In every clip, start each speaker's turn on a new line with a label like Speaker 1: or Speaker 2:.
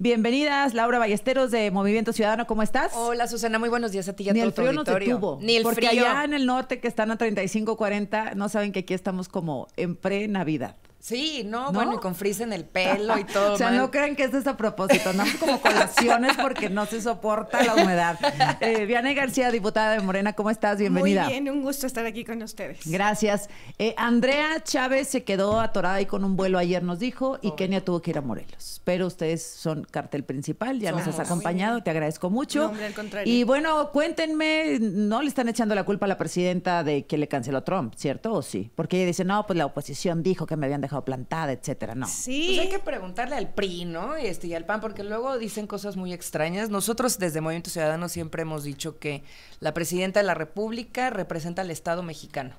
Speaker 1: Bienvenidas, Laura Ballesteros de Movimiento Ciudadano, ¿cómo estás?
Speaker 2: Hola, Susana, muy buenos días a ti y a
Speaker 1: Ni
Speaker 2: todo
Speaker 1: el
Speaker 2: tu
Speaker 1: frío nos
Speaker 2: auditorio.
Speaker 1: detuvo.
Speaker 2: Ni el
Speaker 1: porque
Speaker 2: frío.
Speaker 1: allá en el norte que están a 35, 40, no saben que aquí estamos como en pre-Navidad.
Speaker 2: Sí,
Speaker 1: ¿No?
Speaker 2: bueno, y con frizz en el pelo y todo.
Speaker 1: O sea,
Speaker 2: mal.
Speaker 1: no crean que esto es a propósito, no como colaciones porque no se soporta la humedad. Vianey García, diputada de Morena, ¿cómo estás? Bienvenida.
Speaker 3: Muy bien, un gusto estar aquí con ustedes.
Speaker 1: Gracias. Andrea Chávez se quedó atorada ahí con un vuelo ayer, nos dijo, y Kenia tuvo que ir a Morelos. Pero ustedes son cartel principal, ya nos has acompañado, te agradezco mucho.
Speaker 3: No, hombre, al contrario.
Speaker 1: Y bueno, cuéntenme, no le están echando la culpa a la presidenta de que le canceló a Trump, ¿cierto? ¿O sí? Porque ella dice, no, pues la oposición dijo que me habían dejado plantada, etcétera. No.
Speaker 3: Sí.
Speaker 2: Pues hay que preguntarle al PRI, ¿no? Y al PAN, porque luego dicen cosas muy extrañas. Nosotros desde Movimiento Ciudadano siempre hemos dicho que la presidenta de la República representa al Estado mexicano.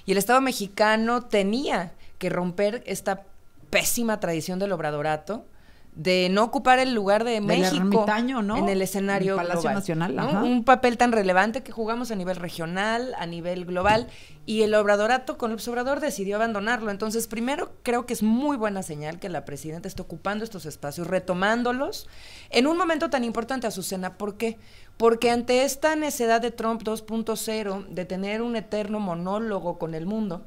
Speaker 2: Y el Estado mexicano tenía que romper esta pésima tradición del obradorato de no ocupar el lugar de México
Speaker 1: ermitaño, ¿no?
Speaker 2: en el escenario
Speaker 1: el Palacio
Speaker 2: global,
Speaker 1: Nacional,
Speaker 2: ¿no?
Speaker 1: ajá.
Speaker 2: Un papel tan relevante que jugamos a nivel regional, a nivel global, y el obradorato con López Obrador decidió abandonarlo. Entonces, primero, creo que es muy buena señal que la presidenta esté ocupando estos espacios, retomándolos, en un momento tan importante, Azucena. ¿Por qué? Porque ante esta necedad de Trump 2.0, de tener un eterno monólogo con el mundo,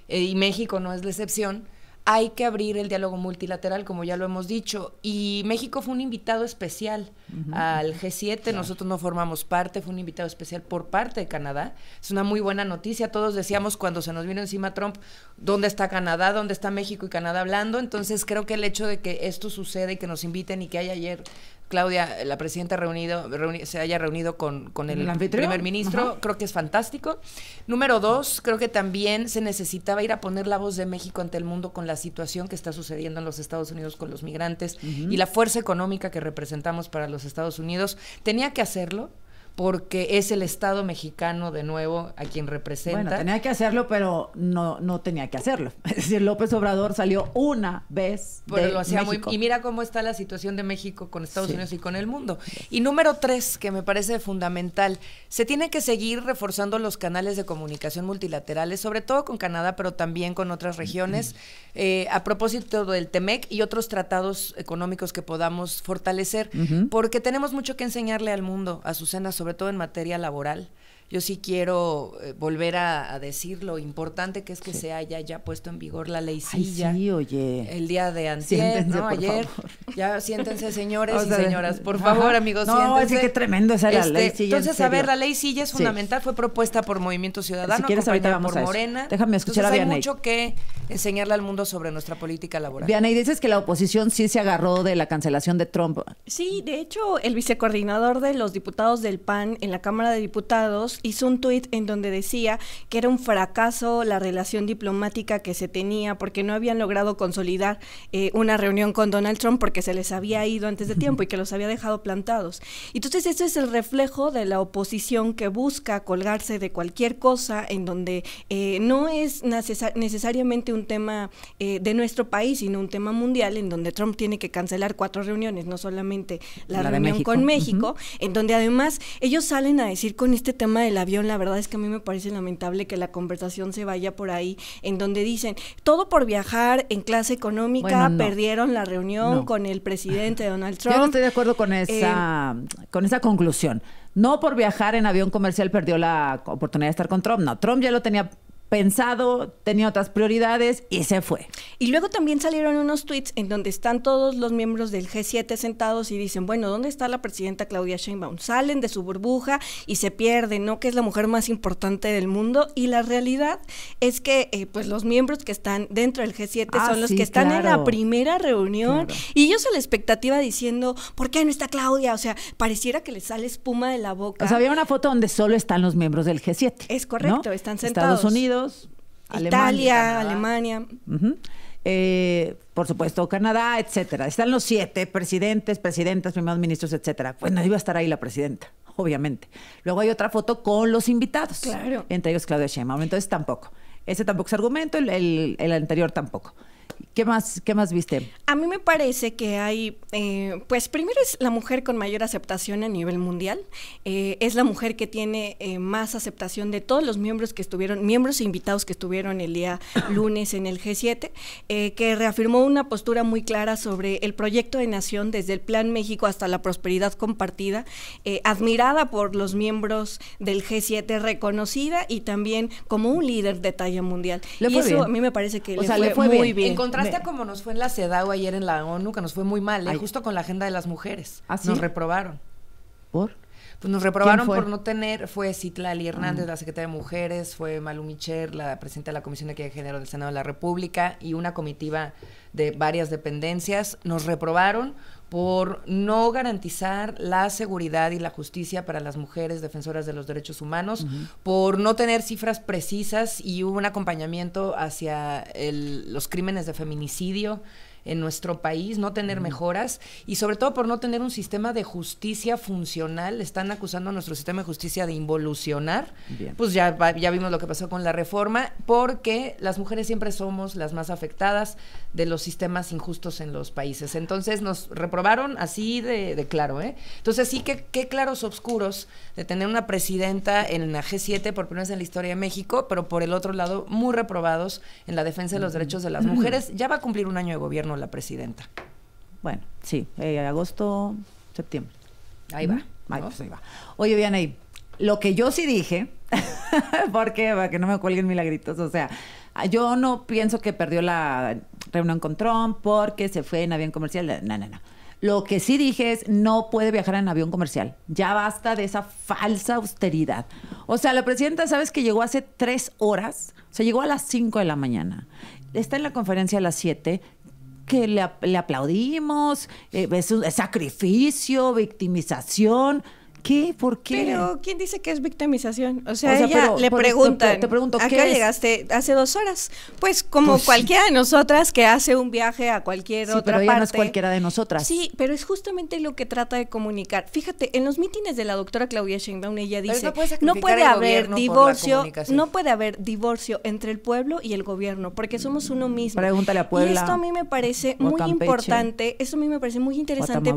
Speaker 2: y México no es la excepción, hay que abrir el diálogo multilateral, como ya lo hemos dicho, y México fue un invitado especial al G7, claro. Nosotros no formamos parte, fue un invitado especial por parte de Canadá. Es una muy buena noticia. Todos decíamos cuando se nos vino encima Trump, ¿dónde está Canadá? ¿Dónde está México y Canadá hablando? Entonces creo que el hecho de que esto suceda y que nos inviten y que haya ayer Claudia, la presidenta, se haya reunido con el primer ministro, ajá, creo que es fantástico. Número 2, creo que también se necesitaba ir a poner la voz de México ante el mundo con la situación que está sucediendo en los Estados Unidos con los migrantes y la fuerza económica que representamos para los Estados Unidos. Tenía que hacerlo porque es el Estado mexicano de nuevo a quien representa.
Speaker 1: Bueno, tenía que hacerlo, pero no tenía que hacerlo. Es decir, López Obrador salió una vez
Speaker 2: pero
Speaker 1: de
Speaker 2: lo hacía
Speaker 1: México.
Speaker 2: Y mira cómo está la situación de México con Estados Unidos y con el mundo. Y número 3, que me parece fundamental, se tiene que seguir reforzando los canales de comunicación multilaterales, sobre todo con Canadá, pero también con otras regiones, a propósito del TEMEC y otros tratados económicos que podamos fortalecer, porque tenemos mucho que enseñarle al mundo, Azucena, sobre todo en materia laboral. Yo sí quiero volver a decir lo importante que es que se haya ya puesto en vigor la ley Silla.
Speaker 1: Ay, sí, oye.
Speaker 2: El día de antier,
Speaker 1: siéntense,
Speaker 2: ¿no? Ayer.
Speaker 1: Favor.
Speaker 2: Ya siéntense, señores
Speaker 1: o sea,
Speaker 2: y señoras. Por favor, amigos,
Speaker 1: no,
Speaker 2: siéntense.
Speaker 1: No, sí, qué tremendo esa la ley Silla.
Speaker 2: Entonces, a ver, la ley Silla es fundamental. Fue propuesta por Movimiento Ciudadano,
Speaker 1: si quieres, ahorita vamos
Speaker 2: por
Speaker 1: a
Speaker 2: Morena.
Speaker 1: Déjame escuchar
Speaker 2: entonces,
Speaker 1: a Vianey.
Speaker 2: Hay mucho que enseñarle al mundo sobre nuestra política laboral.
Speaker 1: Vianey, dices que la oposición sí se agarró de la cancelación de Trump.
Speaker 3: Sí, de hecho, el vicecoordinador de los diputados del PAN en la Cámara de Diputados hizo un tuit en donde decía que era un fracaso la relación diplomática que se tenía porque no habían logrado consolidar una reunión con Donald Trump porque se les había ido antes de tiempo y que los había dejado plantados. Entonces, eso es el reflejo de la oposición que busca colgarse de cualquier cosa en donde no es necesariamente un tema de nuestro país, sino un tema mundial, en donde Trump tiene que cancelar 4 reuniones, no solamente la reunión con México, en donde además ellos salen a decir con este tema del avión, la verdad es que a mí me parece lamentable que la conversación se vaya por ahí, en donde dicen, todo por viajar en clase económica, perdieron la reunión con el presidente Donald Trump.
Speaker 1: Yo no estoy de acuerdo con esa conclusión. No por viajar en avión comercial perdió la oportunidad de estar con Trump, no. Trump ya lo tenía pensado, tenía otras prioridades y se fue.
Speaker 3: Y luego también salieron unos tweets en donde están todos los miembros del G7 sentados y dicen, bueno, ¿dónde está la presidenta Claudia Sheinbaum? Salen de su burbuja y se pierden, ¿no? Que es la mujer más importante del mundo. Y la realidad es que pues los miembros que están dentro del G7 son los que están en la primera reunión. Y ellos a la expectativa diciendo, ¿por qué no está Claudia? O sea, pareciera que le sale espuma de la boca.
Speaker 1: O sea, había una foto donde solo están los miembros del G7.
Speaker 3: Es correcto, ¿no? Están sentados.
Speaker 1: Estados Unidos,
Speaker 3: Italia, Alemania.
Speaker 1: Por supuesto, Canadá, etcétera. Están los 7 presidentes, presidentas, primeros ministros, etcétera. Pues no iba a estar ahí la presidenta, obviamente. Luego hay otra foto con los invitados. Claro. Entre ellos Claudia Sheinbaum. Entonces tampoco. Ese tampoco es argumento, el anterior tampoco. ¿Qué más viste?
Speaker 3: A mí me parece que hay, pues primero es la mujer con mayor aceptación a nivel mundial, es la mujer que tiene más aceptación de todos los miembros e invitados que estuvieron el día lunes en el G7, que reafirmó una postura muy clara sobre el proyecto de nación desde el Plan México hasta la prosperidad compartida, admirada por los miembros del G7, reconocida y también como un líder de talla mundial. Y eso
Speaker 1: bien.
Speaker 3: A mí me parece que
Speaker 1: le fue
Speaker 3: muy bien.
Speaker 2: En contraste a como nos fue en la CEDAW ayer en la ONU, que nos fue muy mal, justo con la agenda de las mujeres.
Speaker 1: ¿Ah, sí?
Speaker 2: Nos reprobaron.
Speaker 1: ¿Por?
Speaker 2: Pues nos reprobaron por no tener, fue Citlali Hernández, la secretaria de Mujeres, fue Malu Micher, la presidenta de la Comisión de Equidad de Género del Senado de la República, y una comitiva de varias dependencias. Nos reprobaron por no garantizar la seguridad y la justicia para las mujeres defensoras de los derechos humanos, por no tener cifras precisas y un acompañamiento hacia los crímenes de feminicidio en nuestro país, no tener mejoras y sobre todo por no tener un sistema de justicia funcional. Están acusando a nuestro sistema de justicia de involucionar. Bien. Pues ya vimos lo que pasó con la reforma, porque las mujeres siempre somos las más afectadas de los sistemas injustos en los países. Entonces nos reprobaron así de claro, ¿eh? Entonces sí, qué claros oscuros de tener una presidenta en la G7 por primera vez en la historia de México, pero por el otro lado muy reprobados en la defensa de los derechos de las mujeres. Ya va a cumplir un año de gobierno la presidenta.
Speaker 1: Bueno, sí, agosto, septiembre.
Speaker 2: Ahí va.
Speaker 1: Pues ahí va. Oye, Vianey, lo que yo sí dije, porque para que no me cuelguen milagritos, o sea, yo no pienso que perdió la reunión con Trump porque se fue en avión comercial. No. Lo que sí dije es, no puede viajar en avión comercial. Ya basta de esa falsa austeridad. O sea, la presidenta, ¿sabes que llegó hace 3 horas? O sea, llegó a las 5 de la mañana. Está en la conferencia a las 7, que le aplaudimos, es sacrificio, victimización. ¿Qué? ¿Por qué?
Speaker 3: Pero, ¿quién dice que es victimización? O sea ella le preguntan,
Speaker 1: te pregunto,
Speaker 3: ¿a qué llegaste hace 2 horas? Pues como cualquiera de nosotras que hace un viaje a cualquier otra
Speaker 1: pero ella
Speaker 3: parte.
Speaker 1: No es cualquiera de nosotras.
Speaker 3: Sí, pero es justamente lo que trata de comunicar. Fíjate, en los mítines de la doctora Claudia Sheinbaum, ella dice, no puede haber divorcio entre el pueblo y el gobierno, porque somos uno mismo.
Speaker 1: Pregúntale a Puebla.
Speaker 3: Y esto a mí me parece muy importante,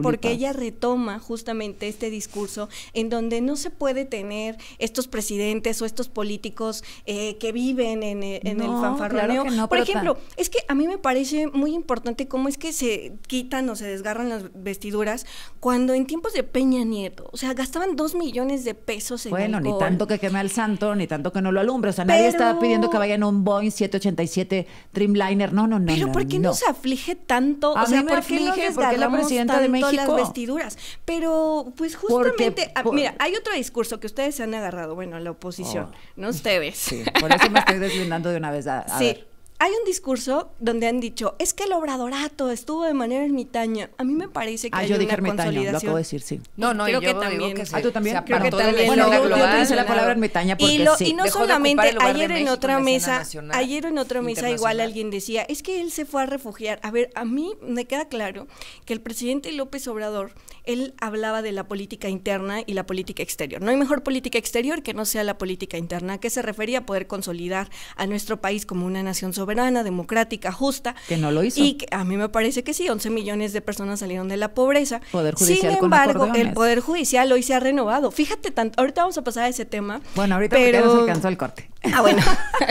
Speaker 3: porque ella retoma justamente este discurso en donde no se puede tener estos presidentes o estos políticos que viven en el fanfarroneo. Claro no, por ejemplo, es que a mí me parece muy importante cómo es que se quitan o se desgarran las vestiduras cuando en tiempos de Peña Nieto, o sea, gastaban 2 millones de pesos en alcohol.
Speaker 1: Ni tanto que queme al santo, ni tanto que no lo alumbre. O sea, nadie está pidiendo que vayan a un Boeing 787 Dreamliner. No.
Speaker 3: Pero ¿por qué nos aflige tanto?
Speaker 1: O sea, ¿por qué nos desgarramos tanto
Speaker 3: las vestiduras? Pero, pues justamente... Mira, hay otro discurso que ustedes se han agarrado, bueno, la oposición, no ustedes.
Speaker 1: Sí, por eso me estoy deslindando de una vez. A ver.
Speaker 3: Hay un discurso donde han dicho, es que el obradorato estuvo de manera ermitaña. A mí me parece que hay
Speaker 1: yo dije
Speaker 3: una consolidación.
Speaker 1: Lo acabo de decir, sí.
Speaker 2: No,
Speaker 3: creo que también.
Speaker 2: ¿Tú también?
Speaker 3: Creo que también.
Speaker 1: Bueno, yo utilicé la palabra ermitaña porque
Speaker 3: y no solamente, ayer en otra mesa
Speaker 2: internacional.
Speaker 3: igual alguien decía, es que él se fue a refugiar. A ver, a mí me queda claro que el presidente López Obrador, él hablaba de la política interna y la política exterior. No hay mejor política exterior que no sea la política interna, que se refería a poder consolidar a nuestro país como una nación soberana, democrática, justa.
Speaker 1: Que no lo hizo.
Speaker 3: Y que a mí me parece que sí, 11 millones de personas salieron de la pobreza.
Speaker 1: Poder judicial.
Speaker 3: Sin embargo, el Poder Judicial hoy se ha renovado. Fíjate, ahorita vamos a pasar a ese tema.
Speaker 1: Bueno, ahorita porque ya nos alcanzó el corte.
Speaker 3: Bueno.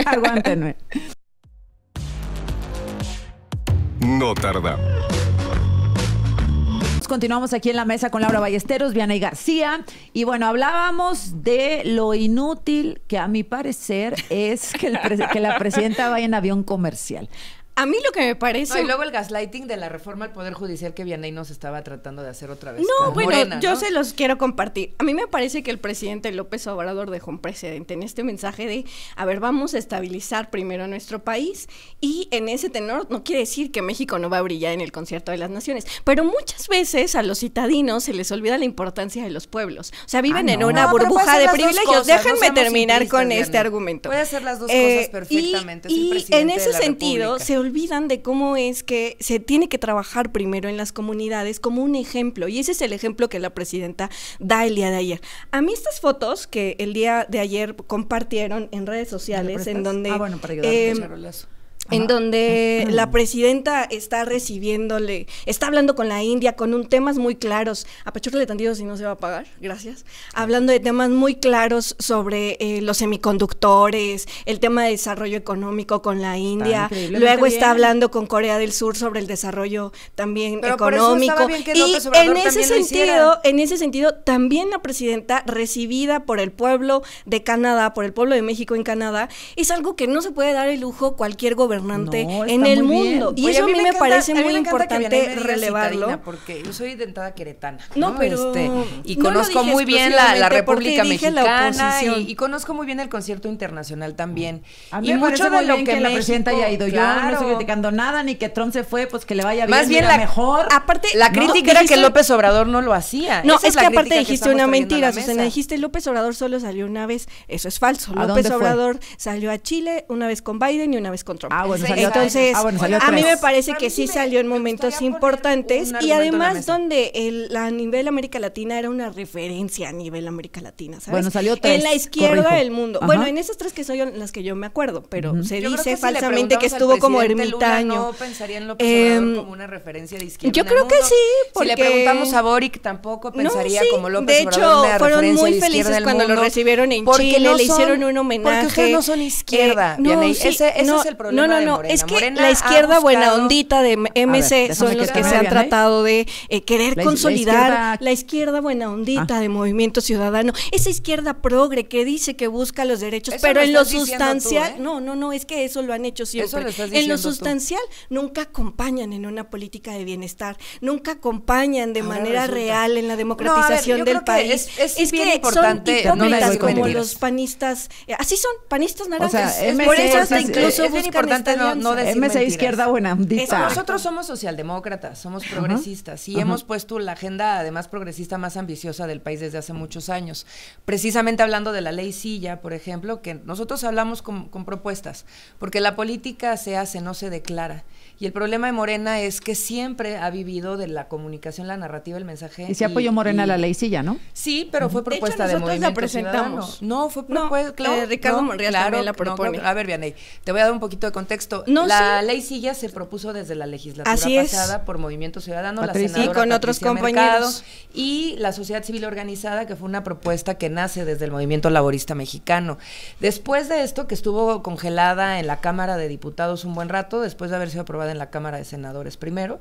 Speaker 1: Aguántenme.
Speaker 4: No tardamos.
Speaker 1: Continuamos aquí en la mesa con Laura Ballesteros, Vianey García, y bueno, hablábamos de lo inútil que a mi parecer es que la presidenta vaya en avión comercial.
Speaker 3: A mí lo que me parece...
Speaker 2: y luego el gaslighting de la reforma al Poder Judicial que Vianey nos estaba tratando de hacer otra vez.
Speaker 3: No, bueno, Morena, yo se los quiero compartir. A mí me parece que el presidente López Obrador dejó un precedente en este mensaje de, a ver, vamos a estabilizar primero nuestro país, y en ese tenor no quiere decir que México no va a brillar en el concierto de las naciones, pero muchas veces a los citadinos se les olvida la importancia de los pueblos. O sea, viven en una burbuja de privilegios. Déjenme terminar con este argumento.
Speaker 2: Puede hacer las dos cosas perfectamente.
Speaker 3: Y en ese sentido, se olvidan de cómo es que se tiene que trabajar primero en las comunidades como un ejemplo, y ese es el ejemplo que la presidenta da el día de ayer. A mí estas fotos que el día de ayer compartieron en redes sociales, en donde en donde la presidenta está está hablando con la India con temas muy claros. Apachúrale tantito si no se va a pagar, gracias. Hablando de temas muy claros sobre los semiconductores, el tema de desarrollo económico con la India. Luego está hablando con Corea del Sur sobre el desarrollo también económico. Y en ese sentido, también la presidenta, recibida por el pueblo de Canadá, por el pueblo de México en Canadá, es algo que no se puede dar el lujo cualquier gobernante en el mundo. Y eso a mí me parece muy importante relevarlo.
Speaker 2: Porque yo soy dentada queretana,
Speaker 3: ¿no? Pero
Speaker 2: y conozco muy bien la República Mexicana y conozco muy bien el concierto internacional también.
Speaker 1: A mí mucho de lo que la presidenta haya ido. Claro. Yo no estoy criticando nada, ni que Trump se fue, pues que le vaya bien.
Speaker 2: Más bien mejor.
Speaker 3: Aparte,
Speaker 2: la crítica era que López Obrador no lo hacía.
Speaker 3: No, es que aparte dijiste una mentira, Susana. Dijiste López Obrador solo salió una vez. Eso es falso. López Obrador salió a Chile una vez con Biden y una vez con Trump. Entonces, a mí me parece que sí salió en momentos importantes y además donde a nivel América Latina era una referencia a nivel América Latina, ¿sabes?
Speaker 1: Bueno, salió 3.
Speaker 3: En la izquierda del mundo. Ajá. Bueno, en esas 3 que son las que yo me acuerdo, pero se dice falsamente que estuvo como ermitaño.
Speaker 2: No pensaría en López Obrador como una referencia de izquierda.
Speaker 3: Yo creo que sí,
Speaker 2: porque si le preguntamos a Boric tampoco pensaría como López Obrador.
Speaker 3: De hecho, fueron muy felices cuando lo recibieron en Chile, le hicieron un homenaje.
Speaker 2: Porque ustedes no son izquierda, ese es el problema de Morena.
Speaker 3: Es que la izquierda buena ondita de MC son los que se han tratado de querer consolidar la izquierda buena ondita de Movimiento Ciudadano, esa izquierda progre que dice que busca los derechos, pero en lo sustancial, no, es que eso lo han hecho siempre. En lo sustancial nunca acompañan en una política de bienestar, nunca acompañan de manera real en la democratización del país.
Speaker 2: Es bien importante,
Speaker 3: son hipócritas como los panistas, así son, panistas naranjas. Por eso hasta incluso buscan
Speaker 2: no decir
Speaker 1: MC izquierda buena ondita.
Speaker 2: Nosotros somos socialdemócratas, somos progresistas y hemos puesto la agenda además progresista más ambiciosa del país desde hace muchos años. Precisamente hablando de la ley Silla, por ejemplo, que nosotros hablamos con propuestas, porque la política se hace, no se declara. Y el problema de Morena es que siempre ha vivido de la comunicación, la narrativa, el mensaje.
Speaker 1: Y se apoyó Morena a la ley Silla, ¿no?
Speaker 2: Sí, pero fue propuesta de Movimiento
Speaker 3: la presentamos.
Speaker 2: Ciudadano. No, fue propuesta.
Speaker 3: Ricardo Monreal también la propone.
Speaker 2: A ver, Vianey, te voy a dar un poquito de contexto. La ley Silla se propuso desde la legislatura pasada por Movimiento Ciudadano,
Speaker 1: Patricia,
Speaker 2: la senadora
Speaker 3: y con
Speaker 2: Patricia
Speaker 3: otros compañeros.
Speaker 2: Mercado, y la sociedad civil organizada, que fue una propuesta que nace desde el movimiento laborista mexicano. Después de esto, que estuvo congelada en la Cámara de Diputados un buen rato, después de haber sido aprobada en la Cámara de Senadores primero,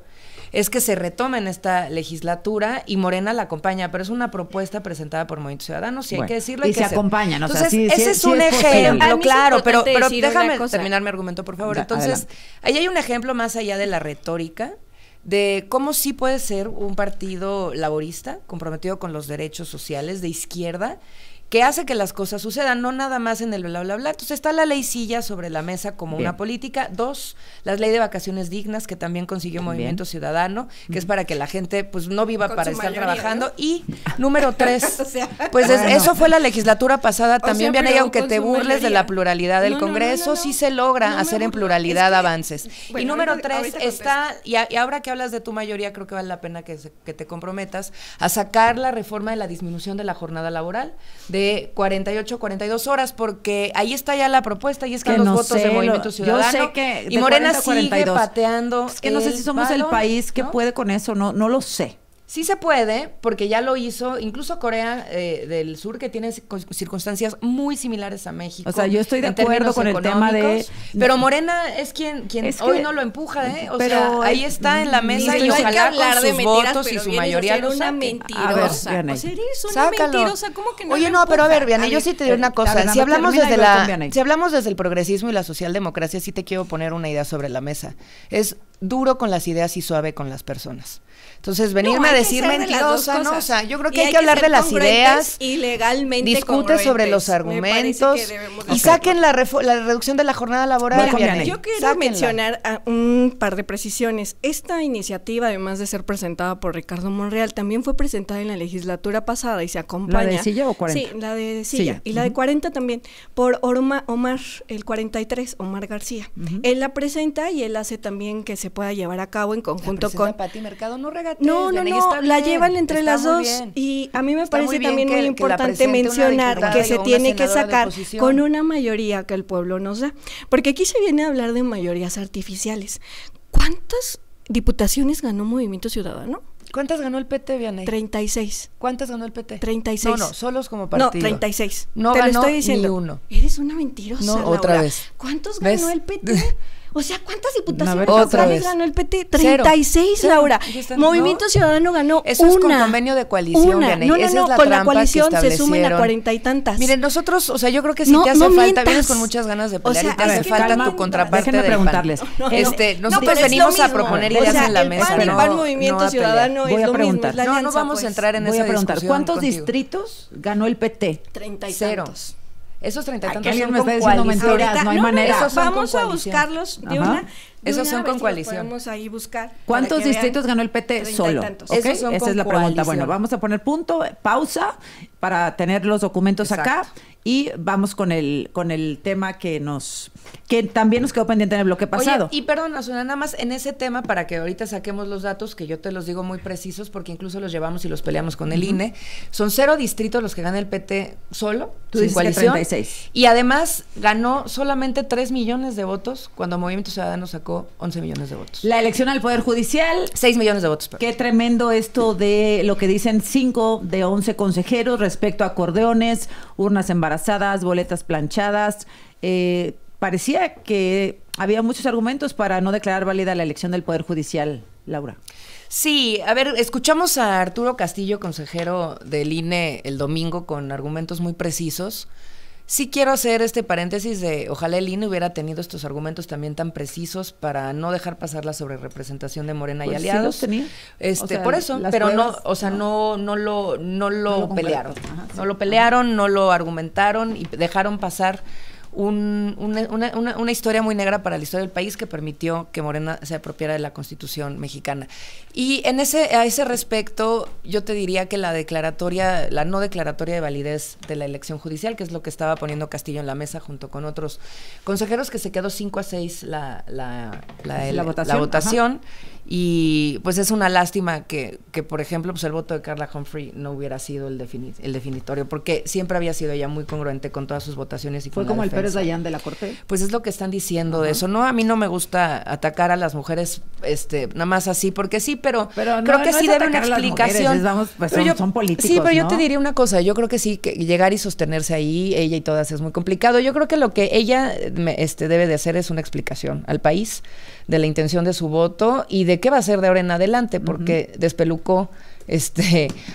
Speaker 2: es que se retoma en esta legislatura y Morena la acompaña, pero es una propuesta presentada por Movimiento Ciudadano, sí hay que decirlo.
Speaker 1: Y se acompañan, o sea,
Speaker 2: entonces, ese es un ejemplo, claro, pero déjame terminar mi argumento, por favor. Entonces, adelante. Ahí hay un ejemplo más allá de la retórica, de cómo sí puede ser un partido laborista, comprometido con los derechos sociales, de izquierda, que hace que las cosas sucedan, no nada más en el bla, bla, bla. Entonces está la ley Silla sobre la mesa como una política. 2, la ley de vacaciones dignas, que también consiguió Movimiento Ciudadano, que es para que la gente pues no viva para estar trabajando. ¿No? Y número 3, pues eso fue la legislatura pasada también, bien ahí, aunque te burles de la pluralidad del Congreso, sí se logra hacer en pluralidad avances. Bueno, y número 3 está, y ahora que hablas de tu mayoría, creo que vale la pena que te comprometas a sacar la reforma de la disminución de la jornada laboral, de 48, 42 horas, porque ahí está ya la propuesta y es que los votos de Movimiento Ciudadano.
Speaker 1: Yo sé que
Speaker 2: y Morena 40, sigue pateando.
Speaker 1: Es que no sé si somos el país que puede con eso, no lo sé.
Speaker 2: Sí se puede, porque ya lo hizo, incluso Corea del Sur, que tiene circunstancias muy similares a México.
Speaker 1: O sea, yo estoy de acuerdo con el tema de...
Speaker 2: Pero Morena es quien es hoy no lo empuja, ¿eh? O sea, ahí está en la mesa y ojalá con sus votos y su mayoría lo
Speaker 3: una mentirosa. O sea, eres una mentirosa, ¿cómo que no?
Speaker 2: Oye, no, pero a ver, Vianney, yo sí te digo una cosa. Si hablamos desde el progresismo y la socialdemocracia, sí te quiero poner una idea sobre la mesa. Es duro con las ideas y suave con las personas. Entonces, venirme a decir mentirosa, ¿no? O sea, yo creo que hay que hablar de las ideas,
Speaker 3: y legalmente
Speaker 2: discute sobre los argumentos y saquen la reducción de la jornada laboral.
Speaker 3: Yo quiero mencionar un par de precisiones. Esta iniciativa, además de ser presentada por Ricardo Monreal, también fue presentada en la legislatura pasada y se acompaña.
Speaker 1: ¿La de Silla o 40?
Speaker 3: Sí, la de Silla. Y la de 40 también, por Omar, el 43, Omar García. Él la presenta y él hace también que se pueda llevar a cabo en conjunto con...
Speaker 2: Pati Mercado, no regatees. debates.
Speaker 3: No, la llevan entre
Speaker 2: está
Speaker 3: las
Speaker 2: muy
Speaker 3: dos.
Speaker 2: bien.
Speaker 3: Y a mí me
Speaker 2: Está
Speaker 3: parece
Speaker 2: muy bien
Speaker 3: también
Speaker 2: que
Speaker 3: muy
Speaker 2: la
Speaker 3: importante
Speaker 2: presente una
Speaker 3: mencionar
Speaker 2: diputada
Speaker 3: que
Speaker 2: y
Speaker 3: se
Speaker 2: una
Speaker 3: tiene que
Speaker 2: senadora de
Speaker 3: sacar
Speaker 2: oposición.
Speaker 3: con una mayoría que el pueblo nos da. Porque aquí se viene a hablar de mayorías artificiales. ¿Cuántas diputaciones ganó Movimiento Ciudadano?
Speaker 2: ¿Cuántas ganó el PT, Vianey?
Speaker 3: 36.
Speaker 2: ¿Cuántas ganó el PT?
Speaker 3: 36.
Speaker 2: No, solos como partido.
Speaker 3: No, 36.
Speaker 2: No
Speaker 3: Te lo
Speaker 2: ganó
Speaker 3: estoy diciendo.
Speaker 2: ni uno.
Speaker 3: Eres una mentirosa,
Speaker 2: No,
Speaker 3: Laura.
Speaker 2: otra vez.
Speaker 3: ¿Cuántos
Speaker 2: ¿Ves?
Speaker 3: ganó el PT? O sea, ¿cuántas
Speaker 1: A
Speaker 3: diputaciones
Speaker 1: ver,
Speaker 2: otra
Speaker 3: locales
Speaker 2: vez.
Speaker 3: ganó el PT?
Speaker 2: Cero.
Speaker 3: 36,
Speaker 2: Cero.
Speaker 3: Laura.
Speaker 2: Ahí están.
Speaker 3: Movimiento
Speaker 2: No.
Speaker 3: Ciudadano ganó
Speaker 2: Eso
Speaker 3: una.
Speaker 2: es con convenio de coalición,
Speaker 3: Una.
Speaker 2: Vianey.
Speaker 3: No,
Speaker 2: Esa es la
Speaker 3: con la
Speaker 2: trampa que
Speaker 3: coalición se sumen a
Speaker 2: establecieron.
Speaker 3: 40 y tantas.
Speaker 2: Miren, nosotros, o sea, yo creo que si
Speaker 3: No,
Speaker 2: te hace
Speaker 3: no
Speaker 2: falta,
Speaker 3: mientas.
Speaker 2: vienes con muchas ganas de pelear
Speaker 3: O sea,
Speaker 2: y te
Speaker 3: es
Speaker 2: hace
Speaker 3: que
Speaker 2: falta
Speaker 3: calma,
Speaker 2: tu contraparte
Speaker 1: déjenme
Speaker 2: del PAN.
Speaker 1: preguntarles.
Speaker 2: Nosotros
Speaker 3: pero es
Speaker 2: venimos
Speaker 3: lo
Speaker 2: a
Speaker 3: mismo.
Speaker 2: proponer
Speaker 3: O
Speaker 2: ideas
Speaker 3: sea,
Speaker 2: en la
Speaker 3: el
Speaker 2: mesa,
Speaker 3: PAN y
Speaker 2: no,
Speaker 3: PAN Movimiento
Speaker 2: no a pelear.
Speaker 3: Ciudadano
Speaker 1: Voy
Speaker 3: es
Speaker 1: a
Speaker 3: lo mismo,
Speaker 1: preguntar.
Speaker 3: es la
Speaker 2: No
Speaker 3: alianza,
Speaker 2: vamos
Speaker 3: pues.
Speaker 2: a entrar en
Speaker 1: Voy
Speaker 2: esa
Speaker 1: a preguntar,
Speaker 2: discusión
Speaker 1: ¿cuántos
Speaker 2: contigo.
Speaker 1: distritos ganó el PT?
Speaker 3: 30 y
Speaker 2: Cero.
Speaker 3: tantos.
Speaker 2: Esos 30 y
Speaker 1: Ay,
Speaker 2: tantos
Speaker 1: que alguien
Speaker 2: son
Speaker 1: me
Speaker 2: con
Speaker 1: está diciendo
Speaker 2: coalición.
Speaker 1: mentiras, no hay manera.
Speaker 2: Esos son
Speaker 3: Vamos
Speaker 2: con
Speaker 3: a
Speaker 2: coalición.
Speaker 3: buscarlos de
Speaker 1: Ajá.
Speaker 3: una.
Speaker 2: Esos son con coalición.
Speaker 3: Podemos ahí buscar.
Speaker 1: ¿Cuántos
Speaker 3: para que
Speaker 1: distritos
Speaker 3: vean.
Speaker 1: ganó el PT
Speaker 3: 30 y
Speaker 1: solo?
Speaker 3: tantos.
Speaker 1: ¿Ok?
Speaker 2: Esos son
Speaker 1: Esa
Speaker 2: con
Speaker 1: es la pregunta.
Speaker 2: coalición.
Speaker 1: Bueno, vamos a poner punto, pausa para tener los documentos acá
Speaker 2: Exacto.
Speaker 1: y vamos con el tema que también nos quedó pendiente en el bloque pasado.
Speaker 2: Oye, y perdón, Azuna, nada más en ese tema, para que ahorita saquemos los datos, que yo te los digo muy precisos, porque incluso los llevamos y los peleamos con el INE. Son 0 distritos los que gana el PT solo,
Speaker 1: Tú
Speaker 2: sin
Speaker 1: dices que
Speaker 2: coalición.
Speaker 1: 36.
Speaker 2: Y además ganó solamente 3 millones de votos, cuando Movimiento Ciudadano sacó 11 millones de votos.
Speaker 1: La elección al Poder Judicial.
Speaker 2: 6 millones de votos.
Speaker 1: Qué tremendo esto de lo que dicen 5 de 11 consejeros respecto a acordeones, urnas embarazadas, boletas planchadas. Parecía que había muchos argumentos para no declarar válida la elección del Poder Judicial, Laura.
Speaker 2: Sí, a ver, escuchamos a Arturo Castillo, consejero del INE, el domingo con argumentos muy precisos. Sí quiero hacer este paréntesis de ojalá el INE hubiera tenido estos argumentos también tan precisos para no dejar pasar la sobrerepresentación de Morena y
Speaker 1: Pues sí
Speaker 2: aliados.
Speaker 1: los tenía. O sea,
Speaker 2: por eso,
Speaker 1: las
Speaker 2: pero
Speaker 1: pruebas,
Speaker 2: no, o sea, no lo
Speaker 1: completo.
Speaker 2: pelearon.
Speaker 1: Ajá, sí.
Speaker 2: No lo pelearon, no lo argumentaron y dejaron pasar una historia muy negra para la historia del país que permitió que Morena se apropiara de la Constitución mexicana. Y a ese respecto, yo te diría que la no declaratoria de validez de la elección judicial, que es lo que estaba poniendo Castillo en la mesa junto con otros consejeros, que se quedó 5-6 la votación. Y pues es una lástima que por ejemplo, pues el voto de Carla Humphrey no hubiera sido el definitorio, porque siempre había sido ella muy congruente con todas sus votaciones y
Speaker 1: Fue
Speaker 2: con
Speaker 1: como
Speaker 2: la
Speaker 1: el
Speaker 2: defensa.
Speaker 1: Pérez Dayán de la Corte.
Speaker 2: Pues es lo que están diciendo de eso, ¿no? A mí no me gusta atacar a las mujeres, nada más así, porque sí, pero
Speaker 1: no,
Speaker 2: creo que
Speaker 1: no
Speaker 2: sí
Speaker 1: es
Speaker 2: debe una
Speaker 1: atacar a las
Speaker 2: explicación.
Speaker 1: mujeres, pues
Speaker 2: Pero
Speaker 1: son políticos,
Speaker 2: sí, pero yo
Speaker 1: ¿no?
Speaker 2: te diría una cosa, yo creo que sí, que llegar y sostenerse ahí, ella y todas, es muy complicado. Yo creo que lo que ella debe de hacer es una explicación al país de la intención de su voto y de qué va a hacer de ahora en adelante, porque despelucó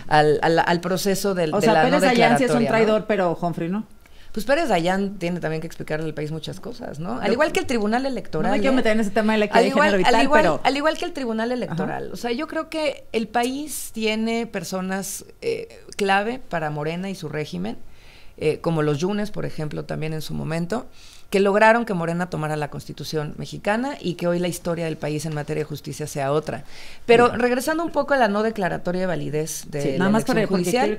Speaker 2: al proceso de
Speaker 1: O sea,
Speaker 2: la no
Speaker 1: Pérez Dayán sí es un
Speaker 2: declaratoria, ¿no?
Speaker 1: traidor, pero Humphrey no.
Speaker 2: Pues Pérez Dayán tiene también que explicarle al país muchas cosas, ¿no? Al igual que el Tribunal Electoral.
Speaker 1: No me quiero meter en ese tema de la equidad de género vital, pero...
Speaker 2: Al igual que el Tribunal Electoral.
Speaker 1: Ajá.
Speaker 2: O sea, yo creo que el país tiene personas clave para Morena y su régimen, como los Yunes, por ejemplo, también en su momento, que lograron que Morena tomara la Constitución mexicana y que hoy la historia del país en materia de justicia sea otra. Pero regresando un poco a la no declaratoria de validez de la
Speaker 1: nada más
Speaker 2: elección judicial,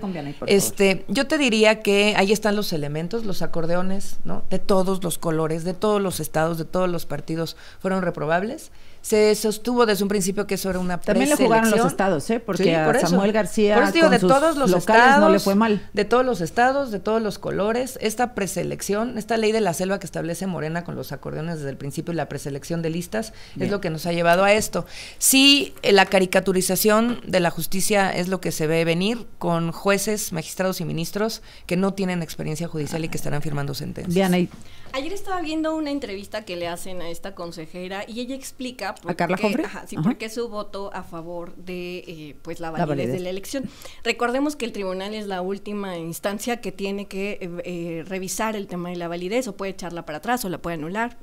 Speaker 2: yo te diría que ahí están los elementos, los acordeones, ¿no? De todos los colores, de todos los estados, de todos los partidos fueron reprobables. Se sostuvo desde un principio que eso era una
Speaker 1: también le jugaron los estados, porque
Speaker 2: sí,
Speaker 1: a Samuel García
Speaker 2: por eso digo,
Speaker 1: con
Speaker 2: de
Speaker 1: sus
Speaker 2: todos los
Speaker 1: locales
Speaker 2: estados,
Speaker 1: no le fue mal.
Speaker 2: de todos los estados, de todos los colores, esta preselección, esta ley de la selva que establece Morena con los acordeones desde el principio y la preselección de listas es lo que nos ha llevado a esto. Sí, la caricaturización de la justicia es lo que se ve venir con jueces, magistrados y ministros que no tienen experiencia judicial y que estarán firmando sentencias.
Speaker 1: Diana,
Speaker 3: Ayer estaba viendo una entrevista que le hacen a esta consejera y ella explica
Speaker 1: ¿A Carla Humphrey?
Speaker 3: por qué su voto a favor de pues la validez de la elección. Recordemos que el tribunal es la última instancia que tiene que revisar el tema de la validez, o puede echarla para atrás o la puede anular.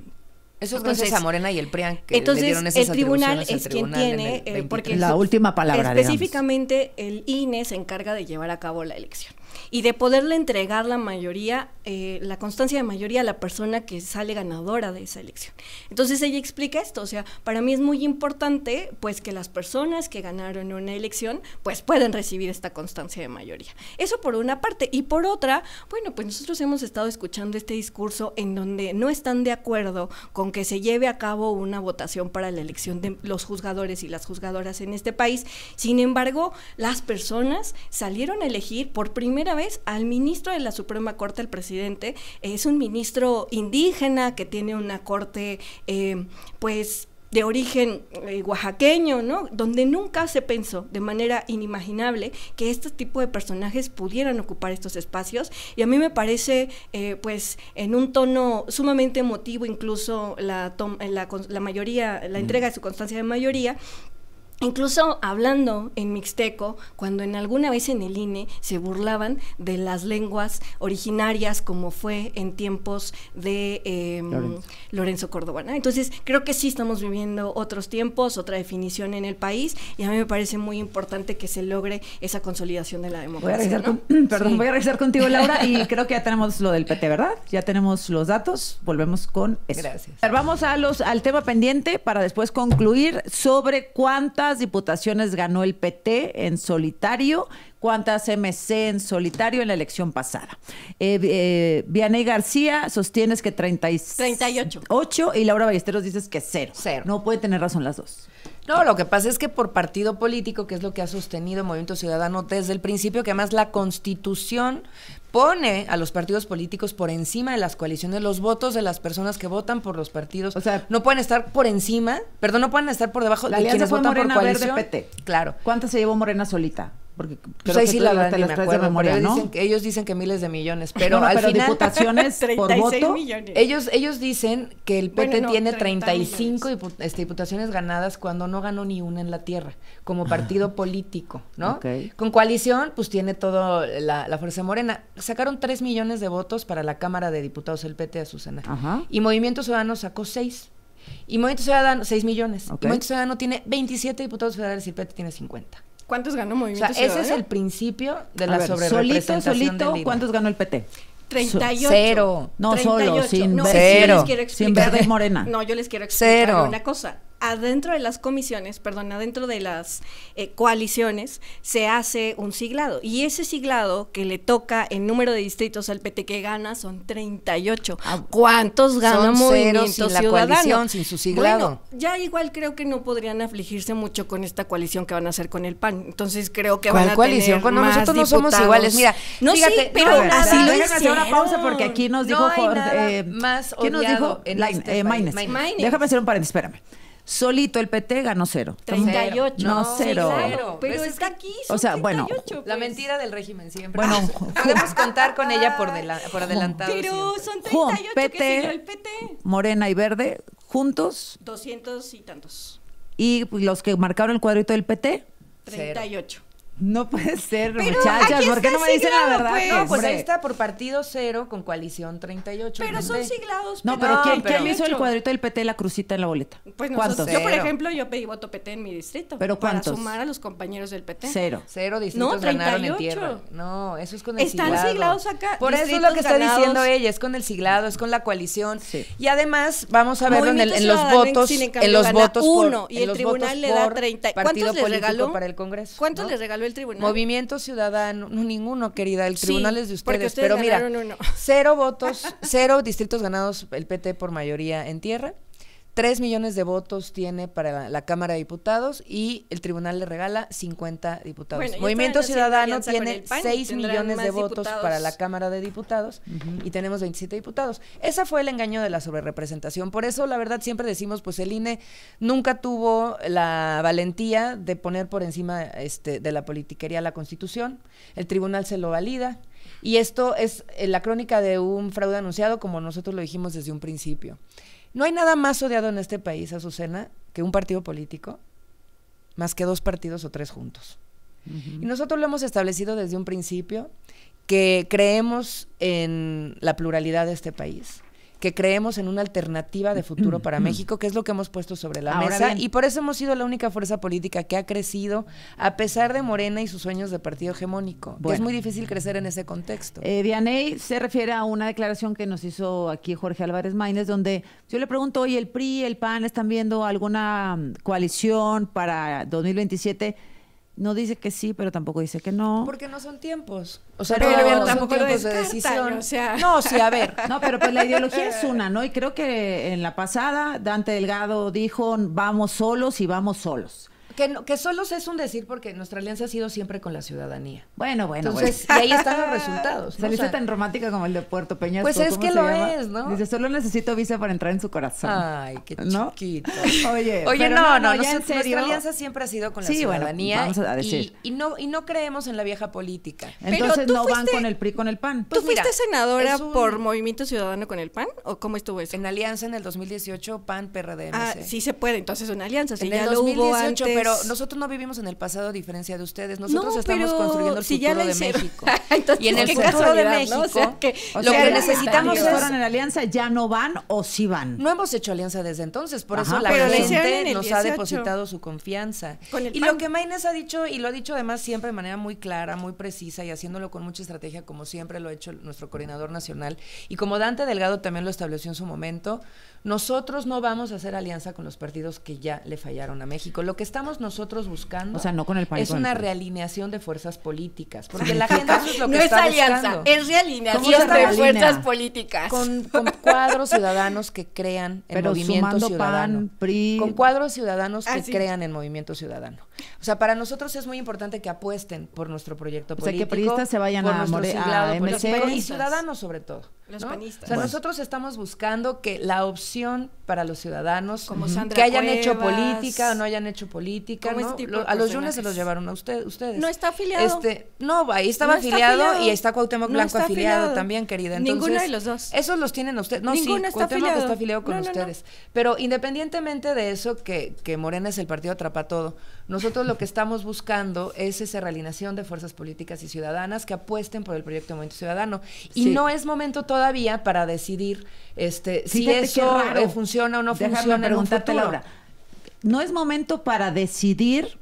Speaker 2: Eso es gracias a Morena y el PRIAN que
Speaker 3: entonces,
Speaker 2: le dieron esas
Speaker 3: el tribunal
Speaker 2: atribuciones
Speaker 3: es quien tiene, porque
Speaker 1: la última palabra,
Speaker 3: específicamente el INE se encarga de llevar a cabo la elección. y de poderle entregar la mayoría, la constancia de mayoría a la persona que sale ganadora de esa elección. Entonces ella explica esto, o sea, para mí es muy importante pues que las personas que ganaron una elección pues pueden recibir esta constancia de mayoría. Eso por una parte, y por otra, bueno, pues nosotros hemos estado escuchando este discurso en donde no están de acuerdo con que se lleve a cabo una votación para la elección de los juzgadores y las juzgadoras en este país. Sin embargo, las personas salieron a elegir por primera vez al ministro de la Suprema Corte, el presidente. Es un ministro indígena que tiene una corte, pues, de origen oaxaqueño, ¿no? Donde nunca se pensó de manera inimaginable que este tipo de personajes pudieran ocupar estos espacios, y a mí me parece, pues, en un tono sumamente emotivo, incluso la mayoría, la entrega de su constancia de mayoría. Incluso hablando en mixteco, cuando en alguna vez en el INE se burlaban de las lenguas originarias, como fue en tiempos de Lorenzo Córdoba, ¿no? Entonces, creo que sí estamos viviendo otros tiempos, otra definición en el país, y a mí me parece muy importante que se logre esa consolidación de la democracia.
Speaker 1: Voy a regresar contigo, Laura, y creo que ya tenemos lo del PT, ¿verdad? Ya tenemos los datos, volvemos con eso.
Speaker 2: Gracias.
Speaker 1: Vamos al tema pendiente para después concluir sobre cuántas diputaciones ganó el PT en solitario, cuántas MC en solitario en la elección pasada. Vianey García sostienes que 38. 8, y Laura Ballesteros dices que 0. No puede tener razón las dos.
Speaker 2: No, lo que pasa es que por partido político, que es lo que ha sostenido Movimiento Ciudadano desde el principio, que además la Constitución pone a los partidos políticos por encima de las coaliciones, los votos de las personas que votan por los partidos,
Speaker 1: o sea,
Speaker 2: no pueden estar por encima, no pueden estar por debajo
Speaker 1: la
Speaker 2: de quienes votan
Speaker 1: Morena,
Speaker 2: por coalición.
Speaker 1: Verde, PT.
Speaker 2: Claro.
Speaker 1: ¿Cuántas se llevó Morena solita? Porque
Speaker 2: pues ahí sí la verdad
Speaker 1: te
Speaker 2: ni
Speaker 1: las
Speaker 2: me
Speaker 1: traes
Speaker 2: acuerdo,
Speaker 1: de memoria, ¿no?
Speaker 2: Ellos dicen que miles de millones, pero al
Speaker 1: pero
Speaker 2: final
Speaker 1: diputaciones por voto,
Speaker 3: millones.
Speaker 2: ellos dicen que el PT tiene
Speaker 3: 35
Speaker 2: diputaciones ganadas cuando no ganó ni una en la tierra, como partido político, ¿no?
Speaker 1: Okay.
Speaker 2: Con coalición, pues tiene todo la fuerza Morena. Sacaron 3 millones de votos para la Cámara de Diputados, el PT, Azucena.
Speaker 1: Ajá.
Speaker 2: Y Movimiento Ciudadano sacó 6. Y Movimiento Ciudadano, 6 millones.
Speaker 1: Okay.
Speaker 2: Y Movimiento Ciudadano tiene 27 diputados federales y el PT tiene 50.
Speaker 3: ¿Cuántos ganó
Speaker 2: O
Speaker 3: Movimiento
Speaker 2: sea, ese
Speaker 3: Ciudadano?
Speaker 2: es el principio de la sobrerepresentación
Speaker 1: solito,
Speaker 2: del INE.
Speaker 1: ¿cuántos ganó el PT?
Speaker 3: 38.
Speaker 2: 0.
Speaker 1: No,
Speaker 3: 38.
Speaker 1: solo, sin
Speaker 3: no,
Speaker 1: verde.
Speaker 3: yo les quiero explicar.
Speaker 1: Sin Verde y Morena.
Speaker 3: No, yo les quiero explicar
Speaker 2: 0.
Speaker 3: una cosa. Adentro de las comisiones, adentro de las coaliciones, se hace un siglado. Y ese siglado que le toca en número de distritos al PT que gana son 38. ¿Cuántos gana
Speaker 2: Son
Speaker 3: Movimiento
Speaker 2: sin
Speaker 3: Ciudadano?
Speaker 2: la coalición, sin su siglado.
Speaker 3: Bueno, ya igual creo que no podrían afligirse mucho con esta coalición que van a hacer con el PAN. Entonces creo que van a
Speaker 2: coalición?
Speaker 3: tener
Speaker 2: Cuando
Speaker 3: más
Speaker 2: nosotros no somos
Speaker 3: diputados.
Speaker 2: iguales. Mira,
Speaker 3: no,
Speaker 2: fíjate,
Speaker 3: sí, pero
Speaker 2: no,
Speaker 3: así lo
Speaker 1: déjenme hacer una
Speaker 3: hicieron.
Speaker 1: pausa porque aquí nos dijo
Speaker 2: No hay
Speaker 1: Jorge,
Speaker 2: nada más
Speaker 1: ¿quién nos dijo?
Speaker 2: odiado en este
Speaker 1: Maines.
Speaker 2: país.
Speaker 3: Maines.
Speaker 1: Déjame hacer un paréntesis, espérame. Solito el PT ganó 0.
Speaker 3: 38.
Speaker 1: No,
Speaker 3: Sí,
Speaker 1: 0.
Speaker 3: claro, pero
Speaker 2: ¿Ves?
Speaker 3: está aquí.
Speaker 1: O sea, bueno,
Speaker 3: 38,
Speaker 2: La
Speaker 3: pues.
Speaker 2: mentira del régimen siempre.
Speaker 1: Bueno,
Speaker 2: podemos contar con ella por adelantado.
Speaker 3: Pero
Speaker 2: siempre.
Speaker 3: son 38
Speaker 1: PT,
Speaker 3: que siguió el PT.
Speaker 1: Morena y Verde juntos,
Speaker 3: 200 y tantos.
Speaker 1: y los que marcaron el cuadrito del PT.
Speaker 3: 38.
Speaker 1: No puede ser,
Speaker 3: Pero
Speaker 1: muchachas,
Speaker 3: aquí
Speaker 1: ¿por qué
Speaker 3: está
Speaker 1: no me dicen la
Speaker 3: siglado,
Speaker 1: verdad?
Speaker 3: pues.
Speaker 2: No, pues
Speaker 1: Hombre.
Speaker 2: ahí está por partido 0 con coalición 38.
Speaker 3: Pero son siglados.
Speaker 1: No, pero ¿quién
Speaker 2: pero-
Speaker 1: hizo el cuadrito del PT la crucita en la boleta?
Speaker 3: Pues
Speaker 1: ¿Cuántos?
Speaker 3: nosotros, yo, por
Speaker 2: 0.
Speaker 3: ejemplo, yo pedí voto PT en mi distrito.
Speaker 1: ¿Pero cuántos?
Speaker 3: Para sumar a los compañeros del PT.
Speaker 1: 0.
Speaker 2: 0 distritos
Speaker 3: No,
Speaker 2: ganaron en
Speaker 3: 38.
Speaker 2: tierra. No, eso es con el
Speaker 3: Están
Speaker 2: siglado.
Speaker 3: siglados acá,
Speaker 2: Por eso es lo
Speaker 3: distritos
Speaker 2: que está
Speaker 3: ganados.
Speaker 2: diciendo ella, es con el siglado, es con la coalición.
Speaker 1: Sí.
Speaker 2: Y además, vamos a verlo
Speaker 3: Movimiento
Speaker 2: en los
Speaker 3: Ciudadano,
Speaker 2: votos,
Speaker 3: sin en cambio,
Speaker 2: en los
Speaker 3: gana
Speaker 2: votos por,
Speaker 3: 1 y
Speaker 2: en
Speaker 3: el
Speaker 2: los
Speaker 3: tribunal
Speaker 2: votos
Speaker 3: le da
Speaker 2: por
Speaker 3: 30.
Speaker 2: partido
Speaker 3: ¿Cuántos les
Speaker 2: político
Speaker 3: regaló?
Speaker 2: para el Congreso.
Speaker 3: ¿Cuántos
Speaker 2: ¿no?
Speaker 3: les regaló el tribunal?
Speaker 2: Movimiento Ciudadano, no, ninguno, querida, el
Speaker 3: Sí,
Speaker 2: tribunal es de
Speaker 3: porque
Speaker 2: ustedes,
Speaker 3: ustedes
Speaker 2: pero mira,
Speaker 3: ganaron uno.
Speaker 2: 0 votos, 0 distritos ganados el PT por mayoría en tierra, 3 millones de votos tiene para la Cámara de Diputados y el tribunal le regala 50 diputados.
Speaker 3: Bueno, ya
Speaker 2: Movimiento
Speaker 3: están haciendo
Speaker 2: Ciudadano
Speaker 3: alianza con
Speaker 2: tiene
Speaker 3: el PAN,
Speaker 2: 6
Speaker 3: tendrán
Speaker 2: millones de
Speaker 3: más
Speaker 2: votos
Speaker 3: diputados.
Speaker 2: para la Cámara de Diputados y tenemos 27 diputados. Ese fue el engaño de la sobrerepresentación. Por eso, la verdad, siempre decimos, pues el INE nunca tuvo la valentía de poner por encima de la politiquería la Constitución. El tribunal se lo valida. Y esto es la crónica de un fraude anunciado, como nosotros lo dijimos desde un principio. No hay nada más odiado en este país, Azucena, que un partido político, más que 2 partidos o 3 juntos. Y nosotros lo hemos establecido desde un principio, que creemos en la pluralidad de este país, que creemos en una alternativa de futuro para México, que es lo que hemos puesto sobre la
Speaker 1: Ahora
Speaker 2: mesa,
Speaker 1: bien.
Speaker 2: y por eso hemos sido la única fuerza política que ha crecido a pesar de Morena y sus sueños de partido hegemónico. Que
Speaker 1: Bueno.
Speaker 2: es muy difícil crecer en ese contexto.
Speaker 1: Vianey se refiere a una declaración que nos hizo aquí Jorge Álvarez Maínez, donde yo le pregunto, oye, ¿el PRI, el PAN están viendo alguna coalición para 2027? No dice que sí, pero tampoco dice que no.
Speaker 2: Porque no son tiempos. O sea,
Speaker 1: Pero
Speaker 2: todavía no son
Speaker 3: tampoco lo
Speaker 2: tiempos de
Speaker 3: descartan,
Speaker 2: decisión.
Speaker 3: o sea.
Speaker 2: No, sí, a ver.
Speaker 1: No, pero pues la ideología es una, ¿no? Y creo que en la pasada Dante Delgado dijo, vamos solos y vamos solos.
Speaker 2: Que solos es un decir porque nuestra alianza ha sido siempre con la ciudadanía.
Speaker 1: Bueno.
Speaker 2: Entonces, y ahí están los resultados. ¿no?
Speaker 1: Saliste
Speaker 2: O sea,
Speaker 1: tan romántica como el de Puerto Peñasco.
Speaker 2: Pues es
Speaker 1: ¿cómo
Speaker 2: que
Speaker 1: se
Speaker 2: lo
Speaker 1: llama?
Speaker 2: es, ¿no?
Speaker 1: Dice, solo necesito visa para entrar en su corazón.
Speaker 2: Ay, qué
Speaker 1: ¿No?
Speaker 2: chiquito.
Speaker 1: Oye,
Speaker 2: Oye,
Speaker 1: pero
Speaker 2: no,
Speaker 1: ya en
Speaker 2: nuestra
Speaker 1: serio.
Speaker 2: alianza siempre ha sido con la
Speaker 1: Sí, bueno,
Speaker 2: ciudadanía.
Speaker 1: vamos a decir.
Speaker 2: Y no creemos en la vieja política.
Speaker 1: Entonces
Speaker 3: tú
Speaker 1: no van
Speaker 3: fuiste-
Speaker 1: con el PRI, con el PAN.
Speaker 2: Pues
Speaker 3: ¿Tú fuiste
Speaker 2: mira,
Speaker 3: senadora
Speaker 2: es un-
Speaker 3: por Movimiento Ciudadano con el PAN? ¿O cómo estuvo eso?
Speaker 2: En alianza en el 2018, PAN, PRD,
Speaker 3: Ah,
Speaker 2: MC.
Speaker 3: sí se puede, entonces una alianza, si
Speaker 2: En
Speaker 3: ya
Speaker 2: el
Speaker 3: lo hubo
Speaker 2: 2018,
Speaker 3: antes.
Speaker 2: pero nosotros no vivimos en el pasado a diferencia de ustedes. Nosotros
Speaker 3: No,
Speaker 2: estamos
Speaker 3: pero
Speaker 2: construyendo el
Speaker 3: si ya
Speaker 2: futuro
Speaker 3: la
Speaker 2: de
Speaker 3: hicieron.
Speaker 2: México.
Speaker 3: Entonces,
Speaker 2: Y en el
Speaker 3: qué
Speaker 2: futuro de
Speaker 3: casualidad,
Speaker 2: México,
Speaker 3: ¿no? O sea, que
Speaker 1: O
Speaker 2: lo
Speaker 1: sea,
Speaker 2: que
Speaker 1: los
Speaker 2: necesitamos
Speaker 1: que
Speaker 2: es...
Speaker 1: fueron en la alianza ya no van o sí van.
Speaker 2: No hemos hecho alianza desde entonces, por
Speaker 1: Ajá,
Speaker 2: eso la
Speaker 3: pero la hicieron en
Speaker 2: gente
Speaker 3: el
Speaker 2: nos ha
Speaker 3: 18.
Speaker 2: depositado su confianza.
Speaker 3: Con el
Speaker 2: Y
Speaker 3: PAN.
Speaker 2: lo que Maínez ha dicho, y lo ha dicho además siempre de manera muy clara, muy precisa y haciéndolo con mucha estrategia, como siempre lo ha hecho nuestro coordinador nacional, y como Dante Delgado también lo estableció en su momento, nosotros no vamos a hacer alianza con los partidos que ya le fallaron a México. Lo que estamos nosotros buscando
Speaker 1: O sea, no con el PAN y
Speaker 2: es
Speaker 1: con el
Speaker 2: una
Speaker 1: PRI.
Speaker 2: realineación de fuerzas políticas, porque la gente eso es lo que
Speaker 3: no es
Speaker 2: está
Speaker 3: alianza,
Speaker 2: buscando.
Speaker 3: es realineación
Speaker 1: ¿Cómo se
Speaker 3: de
Speaker 1: realinea?
Speaker 3: fuerzas políticas.
Speaker 2: Con cuadros ciudadanos que crean en
Speaker 1: Pero
Speaker 2: movimiento
Speaker 1: sumando
Speaker 2: ciudadano.
Speaker 1: PAN, PRI.
Speaker 2: Con cuadros ciudadanos que
Speaker 3: sí.
Speaker 2: crean en movimiento ciudadano. O sea, para nosotros es muy importante que apuesten por nuestro proyecto
Speaker 1: O sea, que
Speaker 2: político.
Speaker 1: priistas se vayan
Speaker 2: por
Speaker 1: a
Speaker 2: nuestro
Speaker 1: More- a
Speaker 2: siglado
Speaker 1: MC.
Speaker 2: político, y
Speaker 3: Panistas.
Speaker 2: ciudadanos sobre todo.
Speaker 3: Los
Speaker 2: ¿no?
Speaker 3: panistas.
Speaker 2: O sea,
Speaker 1: Bueno.
Speaker 2: nosotros estamos buscando que la opción para los ciudadanos
Speaker 3: Como Sandra
Speaker 2: que hayan hecho
Speaker 3: Cuevas.
Speaker 2: política o no hayan hecho política,
Speaker 3: Como
Speaker 2: ¿no?
Speaker 3: ese tipo de
Speaker 2: A los Yunes se los
Speaker 3: personajes.
Speaker 2: llevaron a ustedes.
Speaker 3: No está afiliado.
Speaker 2: No, ahí estaba
Speaker 3: No está
Speaker 2: afiliado,
Speaker 3: afiliado.
Speaker 2: y está Cuauhtémoc
Speaker 3: No
Speaker 2: Blanco
Speaker 3: está
Speaker 2: afiliado
Speaker 3: afiliado.
Speaker 2: también, querida. Entonces,
Speaker 3: Ninguno de los dos.
Speaker 2: Esos los tienen ustedes. No,
Speaker 3: Ninguno
Speaker 2: sí,
Speaker 3: está
Speaker 2: Cuauhtémoc
Speaker 3: afiliado.
Speaker 2: está afiliado con
Speaker 3: No, no, no.
Speaker 2: ustedes. Pero independientemente de eso, que Morena es el partido atrapa todo, nosotros lo que estamos buscando es esa realineación de fuerzas políticas y ciudadanas que apuesten por el proyecto de Movimiento Ciudadano. Y
Speaker 1: Sí.
Speaker 2: no es momento todavía para decidir si
Speaker 1: Fíjate qué
Speaker 2: eso
Speaker 1: raro.
Speaker 2: funciona o no
Speaker 1: Déjame
Speaker 2: funciona en un
Speaker 1: preguntarte,
Speaker 2: futuro.
Speaker 1: Laura. No es momento para decidir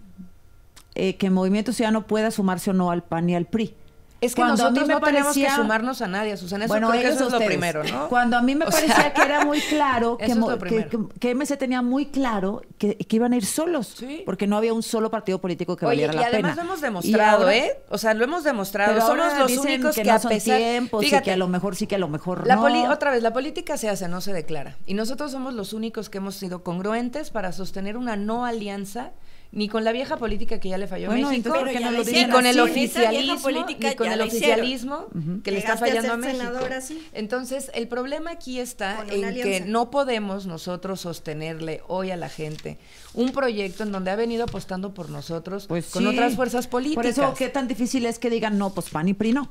Speaker 1: que Movimiento Ciudadano pueda sumarse o no al PAN y al PRI.
Speaker 2: Es que
Speaker 1: Cuando a mí
Speaker 2: nosotros
Speaker 1: me
Speaker 2: no tenemos que
Speaker 1: parecía-
Speaker 2: sumarnos a nadie, Susana. Eso
Speaker 1: Bueno,
Speaker 2: creo que
Speaker 1: ellos
Speaker 2: eso es lo
Speaker 1: ustedes.
Speaker 2: primero, ¿no?
Speaker 1: Cuando a mí me
Speaker 2: O sea,
Speaker 1: parecía que era muy claro,
Speaker 2: eso es lo primero.
Speaker 1: que MC tenía muy claro que iban a ir solos,
Speaker 2: Sí.
Speaker 1: porque no había un solo partido político que
Speaker 2: Oye,
Speaker 1: valiera
Speaker 2: y
Speaker 1: la
Speaker 2: además
Speaker 1: pena.
Speaker 2: lo hemos
Speaker 1: Y
Speaker 2: demostrado,
Speaker 1: ahora-
Speaker 2: O sea, lo hemos demostrado.
Speaker 1: Pero
Speaker 2: Somos
Speaker 1: ahora
Speaker 2: los
Speaker 1: dicen
Speaker 2: únicos que
Speaker 1: no
Speaker 2: a
Speaker 1: son
Speaker 2: pesar...
Speaker 1: tiempos, y que a lo mejor sí, que a lo mejor no.
Speaker 2: Otra vez, la política se hace, no se declara. Y nosotros somos los únicos que hemos sido congruentes para sostener una no alianza ni con la vieja política que ya le falló a
Speaker 1: Bueno,
Speaker 2: México,
Speaker 1: entonces, ¿por qué
Speaker 3: Pero
Speaker 1: no
Speaker 3: ya
Speaker 1: lo
Speaker 3: la
Speaker 1: dicen
Speaker 2: ni con el
Speaker 3: así? Esa vieja
Speaker 2: oficialismo,
Speaker 3: política
Speaker 2: ni con
Speaker 3: ya
Speaker 2: el
Speaker 3: la hicieron.
Speaker 2: oficialismo que le está
Speaker 3: Llegaste a
Speaker 2: fallando a
Speaker 3: ser
Speaker 2: México.
Speaker 3: senadora, sí.
Speaker 2: Entonces, el problema aquí está
Speaker 3: Con una
Speaker 2: en que
Speaker 3: alianza.
Speaker 2: no podemos nosotros sostenerle hoy a la gente un proyecto en donde ha venido apostando por nosotros
Speaker 1: Pues
Speaker 2: con
Speaker 1: sí.
Speaker 2: otras fuerzas políticas.
Speaker 1: Por eso, ¿qué tan difícil es que digan no, pues PAN y PRI no?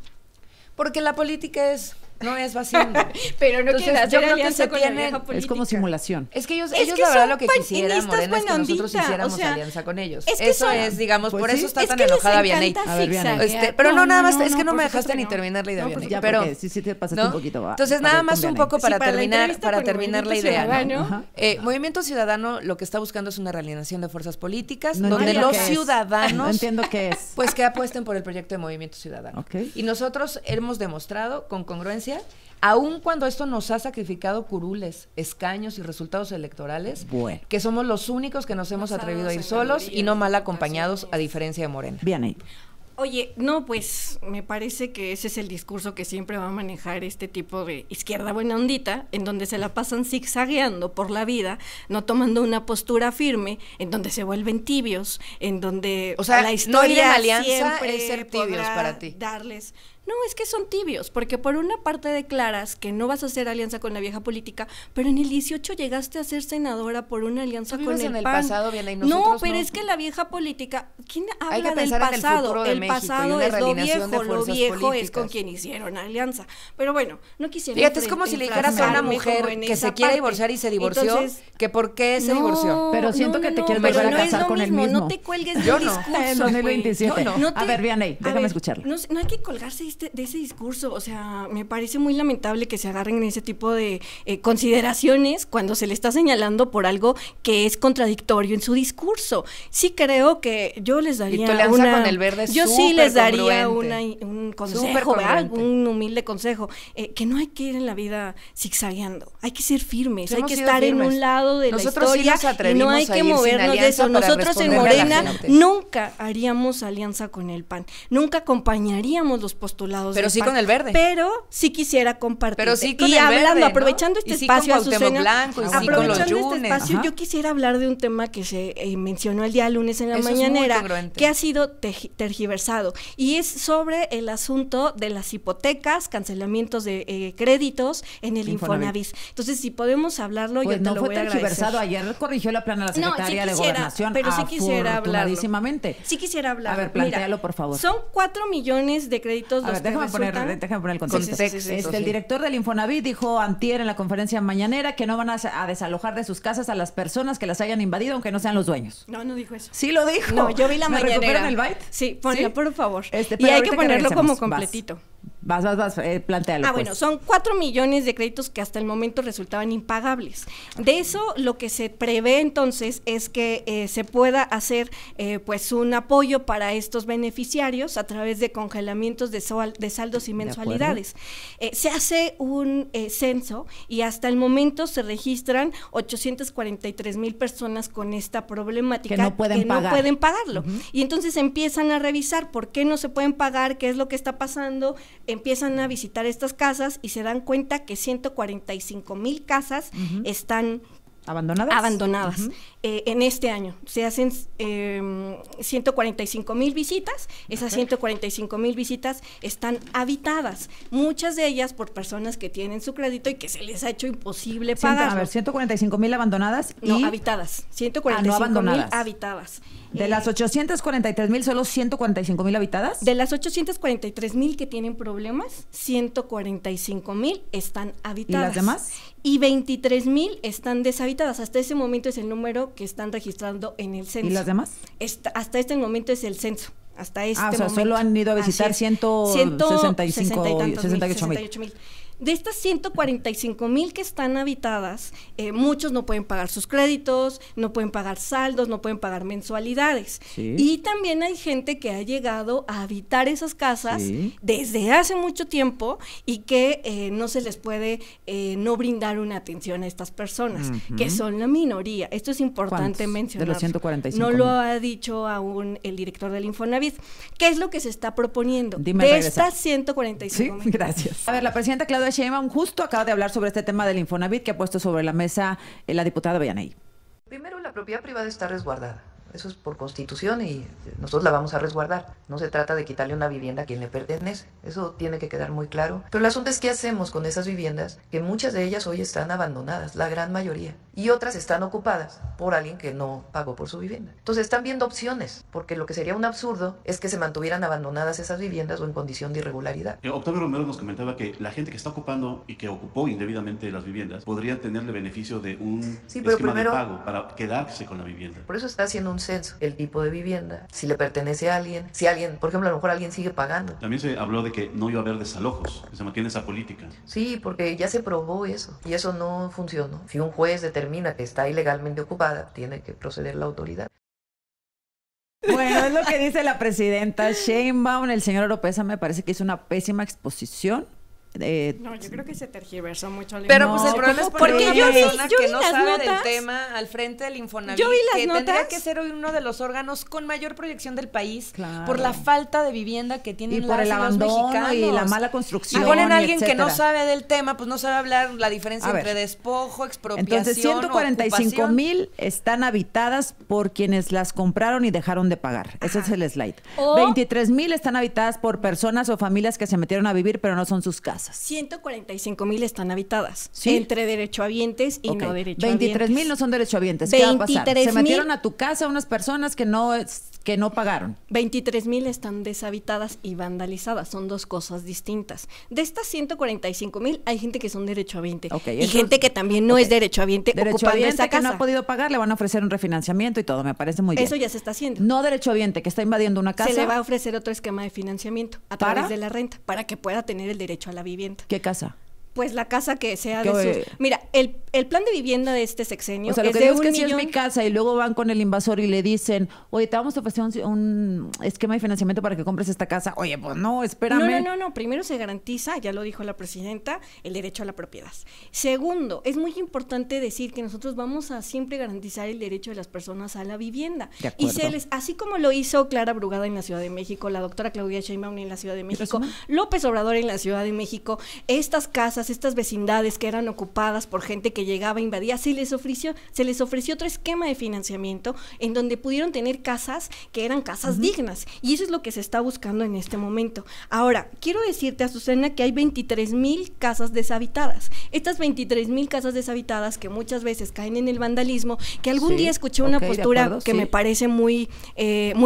Speaker 2: Porque la política no es vacía.
Speaker 3: Pero no
Speaker 2: Entonces,
Speaker 3: quieren hacer
Speaker 2: yo creo que
Speaker 3: alianza
Speaker 2: se
Speaker 3: con la
Speaker 2: tiene-
Speaker 3: vieja
Speaker 1: Es
Speaker 3: política.
Speaker 1: como simulación.
Speaker 2: Es que ellos
Speaker 3: Es que
Speaker 2: la verdad
Speaker 3: son
Speaker 2: lo que quisieran,
Speaker 3: panistas
Speaker 2: Morena, es que
Speaker 3: buena
Speaker 2: nosotros
Speaker 3: ondita,
Speaker 2: hiciéramos
Speaker 3: o sea,
Speaker 2: alianza con ellos.
Speaker 3: es que
Speaker 2: Eso
Speaker 3: son-
Speaker 2: es, digamos,
Speaker 1: Pues
Speaker 2: por
Speaker 1: sí.
Speaker 2: eso está
Speaker 3: Es
Speaker 2: tan
Speaker 3: que les
Speaker 2: enojada
Speaker 3: encanta
Speaker 2: Vianey.
Speaker 1: A ver, Vianey.
Speaker 3: zigzaguear.
Speaker 2: Pero no, nada más, es que no
Speaker 3: por
Speaker 2: me
Speaker 3: supuesto
Speaker 2: dejaste
Speaker 3: que
Speaker 2: ni
Speaker 3: no.
Speaker 2: terminar la idea,
Speaker 3: No,
Speaker 2: Vianey.
Speaker 3: pues
Speaker 1: Ya,
Speaker 2: pero,
Speaker 1: porque sí te pasaste
Speaker 2: ¿no?
Speaker 1: un poquito. Va.
Speaker 2: Entonces,
Speaker 1: A
Speaker 2: nada
Speaker 1: ver,
Speaker 2: más
Speaker 1: con
Speaker 2: un
Speaker 1: Vianey.
Speaker 2: poco para
Speaker 3: Sí, para la
Speaker 2: terminar,
Speaker 3: entrevista con
Speaker 2: la
Speaker 3: Movimiento
Speaker 2: idea, ¿no?
Speaker 3: Ciudadano.
Speaker 1: Ajá.
Speaker 2: Movimiento Ciudadano lo que está buscando es una realineación de fuerzas políticas,
Speaker 1: No
Speaker 2: donde
Speaker 1: entiendo
Speaker 2: los
Speaker 1: qué es.
Speaker 2: ciudadanos
Speaker 1: No entiendo qué es.
Speaker 2: pues que apuesten por el proyecto de Movimiento Ciudadano.
Speaker 1: Ok.
Speaker 2: Y nosotros hemos demostrado con congruencia, aun cuando esto nos ha sacrificado curules, escaños y resultados electorales,
Speaker 1: Bueno.
Speaker 2: que somos los únicos que nos hemos atrevido a ir solos y no mal acompañados, a diferencia de Morena.
Speaker 1: Vianey.
Speaker 3: Oye, no, pues me parece que ese es el discurso que siempre va a manejar este tipo de izquierda buena ondita, en donde se la pasan zigzagueando por la vida, no tomando una postura firme, en donde se vuelven tibios, en donde
Speaker 2: O sea,
Speaker 3: la
Speaker 2: no ir
Speaker 3: historia
Speaker 2: en alianza
Speaker 3: siempre
Speaker 2: es ser tibios
Speaker 3: podrá
Speaker 2: para ti.
Speaker 3: darles. No, es que son tibios, porque por una parte declaras que no vas a hacer alianza con la vieja política, pero en el 18 llegaste a ser senadora por una alianza
Speaker 2: Tú
Speaker 3: con
Speaker 2: vives
Speaker 3: el
Speaker 2: en el
Speaker 3: PAN.
Speaker 2: pasado, Vianey, y
Speaker 3: No,
Speaker 2: nosotros
Speaker 3: pero
Speaker 2: no.
Speaker 3: es que la vieja política, ¿quién
Speaker 2: Hay que
Speaker 3: habla del
Speaker 2: pensar en el
Speaker 3: pasado?
Speaker 2: futuro de
Speaker 3: El
Speaker 2: México y
Speaker 3: pasado
Speaker 2: una
Speaker 3: es lo
Speaker 2: realineación de
Speaker 3: viejo, lo
Speaker 2: fuerzas
Speaker 3: viejo es
Speaker 2: políticas.
Speaker 3: con quien hicieron alianza. Pero bueno, no quisiera
Speaker 2: Fíjate, es como si le dijeras a una
Speaker 3: enfrascarme
Speaker 2: mujer
Speaker 3: como en
Speaker 2: que
Speaker 3: esa
Speaker 2: se quiere
Speaker 3: parte.
Speaker 2: divorciar y se divorció,
Speaker 3: Entonces,
Speaker 2: que por qué se
Speaker 3: no,
Speaker 2: divorció.
Speaker 1: Pero siento que te quieres
Speaker 3: pero
Speaker 1: volver a
Speaker 3: no es
Speaker 1: casar
Speaker 3: lo
Speaker 1: con el
Speaker 3: mismo.
Speaker 1: mismo.
Speaker 3: No te cuelgues
Speaker 2: Yo
Speaker 3: del
Speaker 2: no.
Speaker 3: discurso,
Speaker 1: En
Speaker 3: güey.
Speaker 1: 2027.
Speaker 3: No
Speaker 1: A ver, Vianey, déjame escucharlo.
Speaker 3: No hay que colgarse de ese discurso. O sea, me parece muy lamentable que se agarren en ese tipo de consideraciones cuando se le está señalando por algo que es contradictorio en su discurso. Sí creo que yo les daría
Speaker 2: con el verde
Speaker 3: yo sí les daría
Speaker 2: congruente.
Speaker 3: un consejo, ¿verdad? Un humilde consejo, que no hay que ir en la vida zigzagueando, hay que ser firmes, hay que estar en un lado de
Speaker 2: nosotros
Speaker 3: la historia
Speaker 2: sí
Speaker 3: y no hay que movernos de eso. Nosotros en Morena nunca haríamos alianza con el PAN, nunca acompañaríamos los postulados
Speaker 2: pero
Speaker 3: del
Speaker 2: sí
Speaker 3: PAN,
Speaker 2: con el verde.
Speaker 3: pero sí quisiera compartir.
Speaker 2: Pero sí con
Speaker 3: y
Speaker 2: el
Speaker 3: hablando,
Speaker 2: verde, ¿no?
Speaker 3: aprovechando este espacio,
Speaker 2: Azucena, Blanco, y sí con los
Speaker 3: aprovechando este espacio,
Speaker 1: Ajá.
Speaker 3: yo quisiera hablar de un tema que se mencionó el día lunes en la
Speaker 2: Eso
Speaker 3: mañanera,
Speaker 2: es muy congruente.
Speaker 3: que ha sido tergiversado, y es sobre el asunto de las hipotecas, cancelamientos de créditos en el Infonavit. Entonces, si podemos hablarlo,
Speaker 1: Pues
Speaker 3: yo te
Speaker 1: no
Speaker 3: lo
Speaker 1: fue
Speaker 3: voy a agradecer.
Speaker 1: tergiversado. Ayer corrigió la plana la
Speaker 3: No, sí
Speaker 1: secretaria de
Speaker 3: quisiera,
Speaker 1: Gobernación.
Speaker 3: pero sí quisiera hablarlo.
Speaker 1: Afortunadísimamente.
Speaker 3: Sí quisiera hablar.
Speaker 1: A ver, plantéalo, por favor.
Speaker 3: Son 4 millones de créditos
Speaker 1: A
Speaker 3: los
Speaker 1: ver,
Speaker 3: que
Speaker 1: déjame
Speaker 3: resultan.
Speaker 1: poner el contexto. El director del Infonavit dijo antier en la conferencia mañanera que no van a desalojar de sus casas a las personas que las hayan invadido, aunque no sean los dueños.
Speaker 3: No dijo eso.
Speaker 1: Sí lo dijo.
Speaker 3: No, yo vi la
Speaker 1: ¿Me
Speaker 3: mañanera.
Speaker 1: recuperan el byte?
Speaker 3: Sí, ponlo, por favor.
Speaker 1: Pero
Speaker 3: y hay
Speaker 1: ahorita
Speaker 3: que ponerlo como
Speaker 1: regresemos.
Speaker 3: completito.
Speaker 1: Vas, plantéalo. Pues.
Speaker 3: Bueno, son 4 millones de créditos que hasta el momento resultaban impagables. De eso, lo que se prevé entonces es que se pueda hacer pues un apoyo para estos beneficiarios a través de congelamientos de saldos y mensualidades. Se hace un censo y hasta el momento se registran 843,000 personas con esta problemática
Speaker 1: que no pueden
Speaker 3: pagarlo. Y entonces empiezan a revisar por qué no se pueden pagar, qué es lo que está pasando, empiezan a visitar estas casas y se dan cuenta que 145,000 casas están abandonadas. En este año se hacen 145,000 visitas. Esas 145,000 visitas están habitadas, muchas de ellas por personas que tienen su crédito y que se les ha hecho imposible pagar.
Speaker 1: A ver, 145,000 abandonadas y...
Speaker 3: No, habitadas. 145,000 habitadas.
Speaker 1: De las 843,000, solo 145,000 habitadas.
Speaker 3: De las 843,000 que tienen problemas, 145,000 están habitadas.
Speaker 1: ¿Y las demás?
Speaker 3: Y 23,000 están deshabitadas. Hasta ese momento es el número que están registrando en el censo.
Speaker 1: ¿Y las demás?
Speaker 3: Hasta este momento es el censo. Hasta este momento.
Speaker 1: Solo han ido a visitar 168,000.
Speaker 3: De estas 145,000 que están habitadas, muchos no pueden pagar sus créditos, no pueden pagar saldos, no pueden pagar mensualidades.
Speaker 1: Sí.
Speaker 3: Y también hay gente que ha llegado a habitar esas casas desde hace mucho tiempo y que no se les puede no brindar una atención a estas personas, que son la minoría. Esto es importante mencionar.
Speaker 1: De los 145,000.
Speaker 3: No lo ha dicho aún el director del Infonavit. ¿Qué es lo que se está proponiendo?
Speaker 1: Dime
Speaker 3: de
Speaker 1: regresar.
Speaker 3: estas 145,000.
Speaker 1: Sí, gracias. A ver, la presidenta Claudia Sheinbaum justo acaba de hablar sobre este tema del Infonavit que ha puesto sobre la mesa la diputada Vianey.
Speaker 5: Primero, la propiedad privada está resguardada. Eso es por constitución y nosotros la vamos a resguardar. No se trata de quitarle una vivienda a quien le pertenece. Eso tiene que quedar muy claro. Pero el asunto es qué hacemos con esas viviendas, que muchas de ellas hoy están abandonadas, la gran mayoría. Y otras están ocupadas por alguien que no pagó por su vivienda. Entonces están viendo opciones, porque lo que sería un absurdo es que se mantuvieran abandonadas esas viviendas o en condición de irregularidad.
Speaker 6: Octavio Romero nos comentaba que la gente que está ocupando y que ocupó indebidamente las viviendas podría tenerle beneficio de un esquema de pago para quedarse con la vivienda.
Speaker 5: Por eso está haciendo un censo, el tipo de vivienda, si le pertenece a alguien, si alguien, por ejemplo, a lo mejor alguien sigue pagando.
Speaker 6: También se habló de que no iba a haber desalojos, que se mantiene esa política.
Speaker 5: Sí, porque ya se probó eso y eso no funcionó. Si un juez determina que está ilegalmente ocupada, tiene que proceder la autoridad.
Speaker 1: Bueno, es lo que dice la presidenta Sheinbaum. El señor Oropesa me parece que hizo una pésima exposición.
Speaker 3: No, yo creo que se tergiversó mucho.
Speaker 2: Pero pues el problema es
Speaker 3: porque
Speaker 2: una
Speaker 3: yo
Speaker 2: persona
Speaker 3: vi
Speaker 2: que no
Speaker 3: las
Speaker 2: sabe
Speaker 3: notas,
Speaker 2: del tema al frente del Infonavit,
Speaker 3: yo vi las
Speaker 2: que
Speaker 3: notas,
Speaker 2: tendría que ser hoy uno de los órganos con mayor proyección del país,
Speaker 1: claro,
Speaker 2: por la falta de vivienda que tienen
Speaker 1: y por el abandono
Speaker 2: mexicanos.
Speaker 1: Y la mala construcción.
Speaker 2: Y ponen a alguien
Speaker 1: etcétera.
Speaker 2: que no sabe del tema, pues no sabe hablar la diferencia entre despojo, expropiación.
Speaker 1: Entonces 145,000 están habitadas por quienes las compraron y dejaron de pagar. Ese es el slide. 23,000 están habitadas por personas o familias que se metieron a vivir pero no son sus casas. casas.
Speaker 3: 145,000 están habitadas,
Speaker 1: ¿sí?
Speaker 3: Entre derechohabientes y no derechohabientes.
Speaker 1: 23,000 no son derechohabientes. ¿Qué va a pasar? Se metieron a tu casa unas personas que no pagaron.
Speaker 3: 23,000 están deshabitadas y vandalizadas. Son dos cosas distintas. De estas 145,000 hay gente que son derechohabiente y gente que también no es derechohabiente ocupando esa casa.
Speaker 1: Que no ha podido pagar, le van a ofrecer un refinanciamiento y todo. Me parece muy bien.
Speaker 3: Eso ya se está haciendo.
Speaker 1: No derechohabiente que está invadiendo una casa.
Speaker 3: Se le va a ofrecer otro esquema de financiamiento a través de la renta para que pueda tener el derecho a la vivienda.
Speaker 1: ¿Qué casa?
Speaker 3: Pues la casa que sea de sus... Mira, el plan de vivienda de este sexenio
Speaker 1: o sea, lo que digo es que si es mi casa y luego van con el invasor y le dicen, oye, te vamos a ofrecer un esquema de financiamiento para que compres esta casa. Oye, pues no, espérame.
Speaker 3: No. Primero se garantiza, ya lo dijo la presidenta, el derecho a la propiedad. Segundo, es muy importante decir que nosotros vamos a siempre garantizar el derecho de las personas a la vivienda.
Speaker 1: De acuerdo.
Speaker 3: Y así como lo hizo Clara Brugada en la Ciudad de México, la doctora Claudia Sheinbaum en la Ciudad de México, López Obrador en la Ciudad de México, estas casas, estas vecindades que eran ocupadas por gente que llegaba, invadía, se les ofreció otro esquema de financiamiento en donde pudieron tener casas que eran casas dignas, y eso es lo que se está buscando en este momento. Ahora, quiero decirte, Azucena, que hay 23,000 casas deshabitadas. Estas 23,000 casas deshabitadas que muchas veces caen en el vandalismo, que algún día escuché una postura que me parece muy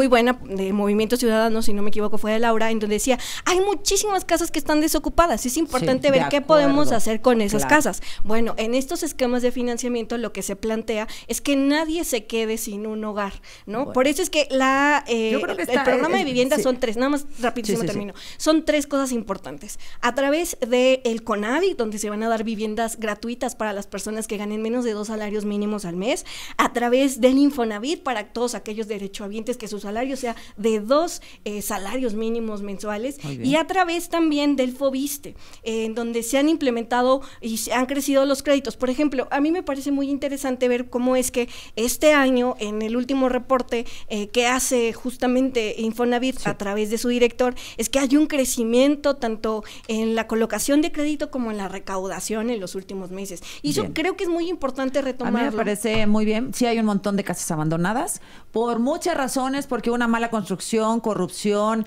Speaker 3: buena de Movimiento Ciudadano, si no me equivoco, fue de Laura, en donde decía, hay muchísimas casas que están desocupadas, es importante ver qué podemos hacer con esas casas. Bueno, en estos esquemas de financiamiento lo que se plantea es que nadie se quede sin un hogar, ¿no? Bueno. Por eso es que el programa de vivienda son tres, nada más rapidísimo termino. Son tres cosas importantes. A través del CONAVI, donde se van a dar viviendas gratuitas para las personas que ganen menos de 2 salarios mínimos al mes, a través del Infonavit para todos aquellos derechohabientes que su salario sea de 2 salarios mínimos mensuales, y a través también del FOBISTE, en donde se han implementado y se han crecido los créditos. Por ejemplo, a mí me parece muy interesante ver cómo es que este año, en el último reporte que hace justamente Infonavit a través de su director, es que hay un crecimiento tanto en la colocación de crédito como en la recaudación en los últimos meses. Y eso creo que es muy importante retomarlo.
Speaker 1: A mí me parece muy bien. Sí hay un montón de casas abandonadas por muchas razones, porque una mala construcción, corrupción,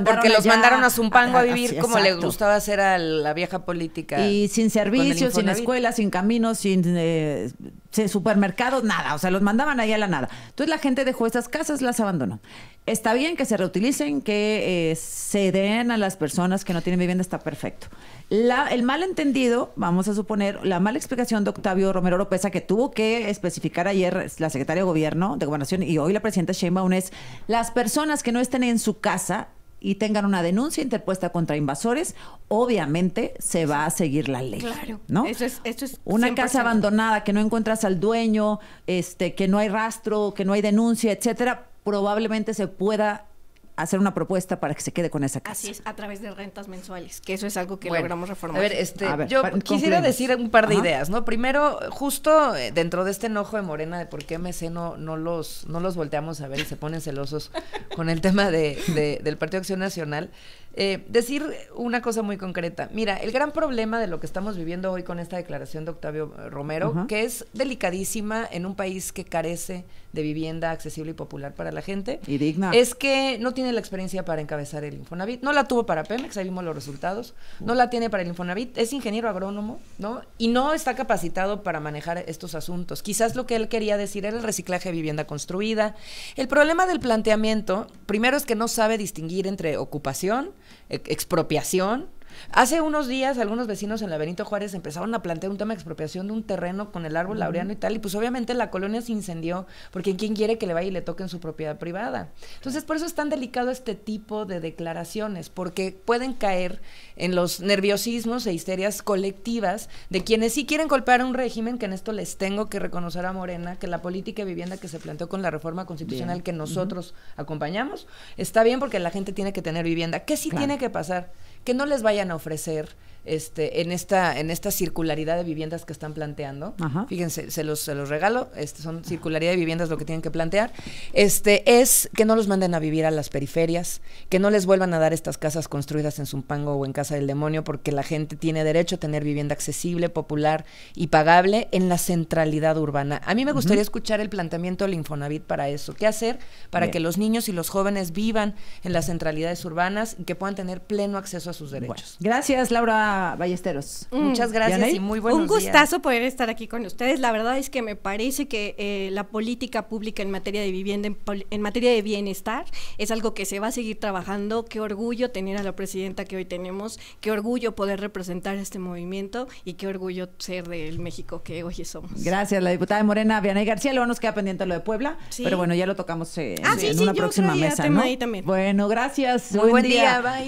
Speaker 2: porque los mandaron a Zumpango a vivir como le gustaba hacer a la vieja política.
Speaker 1: Y sin servicios, sin escuelas, sin caminos, sin supermercados, nada. O sea, los mandaban ahí a la nada. Entonces la gente dejó esas casas, las abandonó. Está bien que se reutilicen, que se den a las personas que no tienen vivienda, está perfecto. El malentendido, vamos a suponer, la mala explicación de Octavio Romero Oropeza, que tuvo que especificar ayer la secretaria de Gobernación y hoy la presidenta Sheinbaum, es las personas que no estén en su casa y tengan una denuncia interpuesta contra invasores, obviamente se va a seguir la ley.
Speaker 3: Claro,
Speaker 1: ¿no?
Speaker 3: Eso es
Speaker 1: una
Speaker 3: 100%.
Speaker 1: Casa abandonada que no encuentras al dueño, que no hay rastro, que no hay denuncia, etcétera, probablemente se pueda hacer una propuesta para que se quede con esa casa.
Speaker 3: Así es, a través de rentas mensuales, que eso es algo que logramos reformar.
Speaker 2: A ver, yo quisiera decir un par de ideas, ¿no? Primero, justo dentro de este enojo de Morena de por qué MC no los volteamos a ver y se ponen celosos con el tema del Partido Acción Nacional, decir una cosa muy concreta. Mira, el gran problema de lo que estamos viviendo hoy con esta declaración de Octavio Romero, que es delicadísima en un país que carece de vivienda accesible y popular para la gente,
Speaker 1: y digna,
Speaker 2: es que no tiene la experiencia para encabezar el Infonavit, no la tuvo para Pemex, ahí vimos los resultados, no la tiene para el Infonavit, es ingeniero agrónomo, ¿no? Y no está capacitado para manejar estos asuntos. Quizás lo que él quería decir era el reciclaje de vivienda construida. El problema del planteamiento, primero, es que no sabe distinguir entre ocupación, expropiación. Hace unos días algunos vecinos en la Benito Juárez empezaron a plantear un tema de expropiación de un terreno con el árbol laureano y tal, y pues obviamente la colonia se incendió, porque ¿quién quiere que le vaya y le toque en su propiedad privada? Entonces, por eso es tan delicado este tipo de declaraciones, porque pueden caer en los nerviosismos e histerias colectivas de quienes sí quieren golpear a un régimen, que en esto les tengo que reconocer a Morena, que la política de vivienda que se planteó con la reforma constitucional que nosotros acompañamos, está bien, porque la gente tiene que tener vivienda. ¿Qué sí tiene que pasar? Que no les vayan a ofrecer en esta circularidad de viviendas que están planteando. Fíjense, se los regalo, son circularidad de viviendas lo que tienen que plantear, es que no los manden a vivir a las periferias, que no les vuelvan a dar estas casas construidas en Zumpango o en Casa del Demonio, porque la gente tiene derecho a tener vivienda accesible, popular y pagable en la centralidad urbana. A mí me gustaría escuchar el planteamiento del Infonavit para eso. ¿Qué hacer para que los niños y los jóvenes vivan en las centralidades urbanas y que puedan tener pleno acceso a sus derechos?
Speaker 1: Bueno, gracias, Laura. diputada Ballesteros.
Speaker 2: Muchas gracias
Speaker 1: ¿Vianey?
Speaker 2: y muy buenos días.
Speaker 3: Un gustazo poder estar aquí con ustedes. La verdad es que me parece que la política pública en materia de vivienda, en materia de bienestar, es algo que se va a seguir trabajando. Qué orgullo tener a la presidenta que hoy tenemos, qué orgullo poder representar este movimiento y qué orgullo ser del México que hoy somos.
Speaker 1: Gracias, la diputada de Morena, Vianey García. Luego nos queda pendiente lo de Puebla,
Speaker 3: Sí.
Speaker 1: pero bueno, ya lo tocamos en
Speaker 3: sí,
Speaker 1: una
Speaker 3: yo
Speaker 1: próxima
Speaker 3: traía
Speaker 1: mesa,
Speaker 3: tema
Speaker 1: ¿no?
Speaker 3: ahí también.
Speaker 1: Bueno, gracias.
Speaker 2: Muy buen día, bye.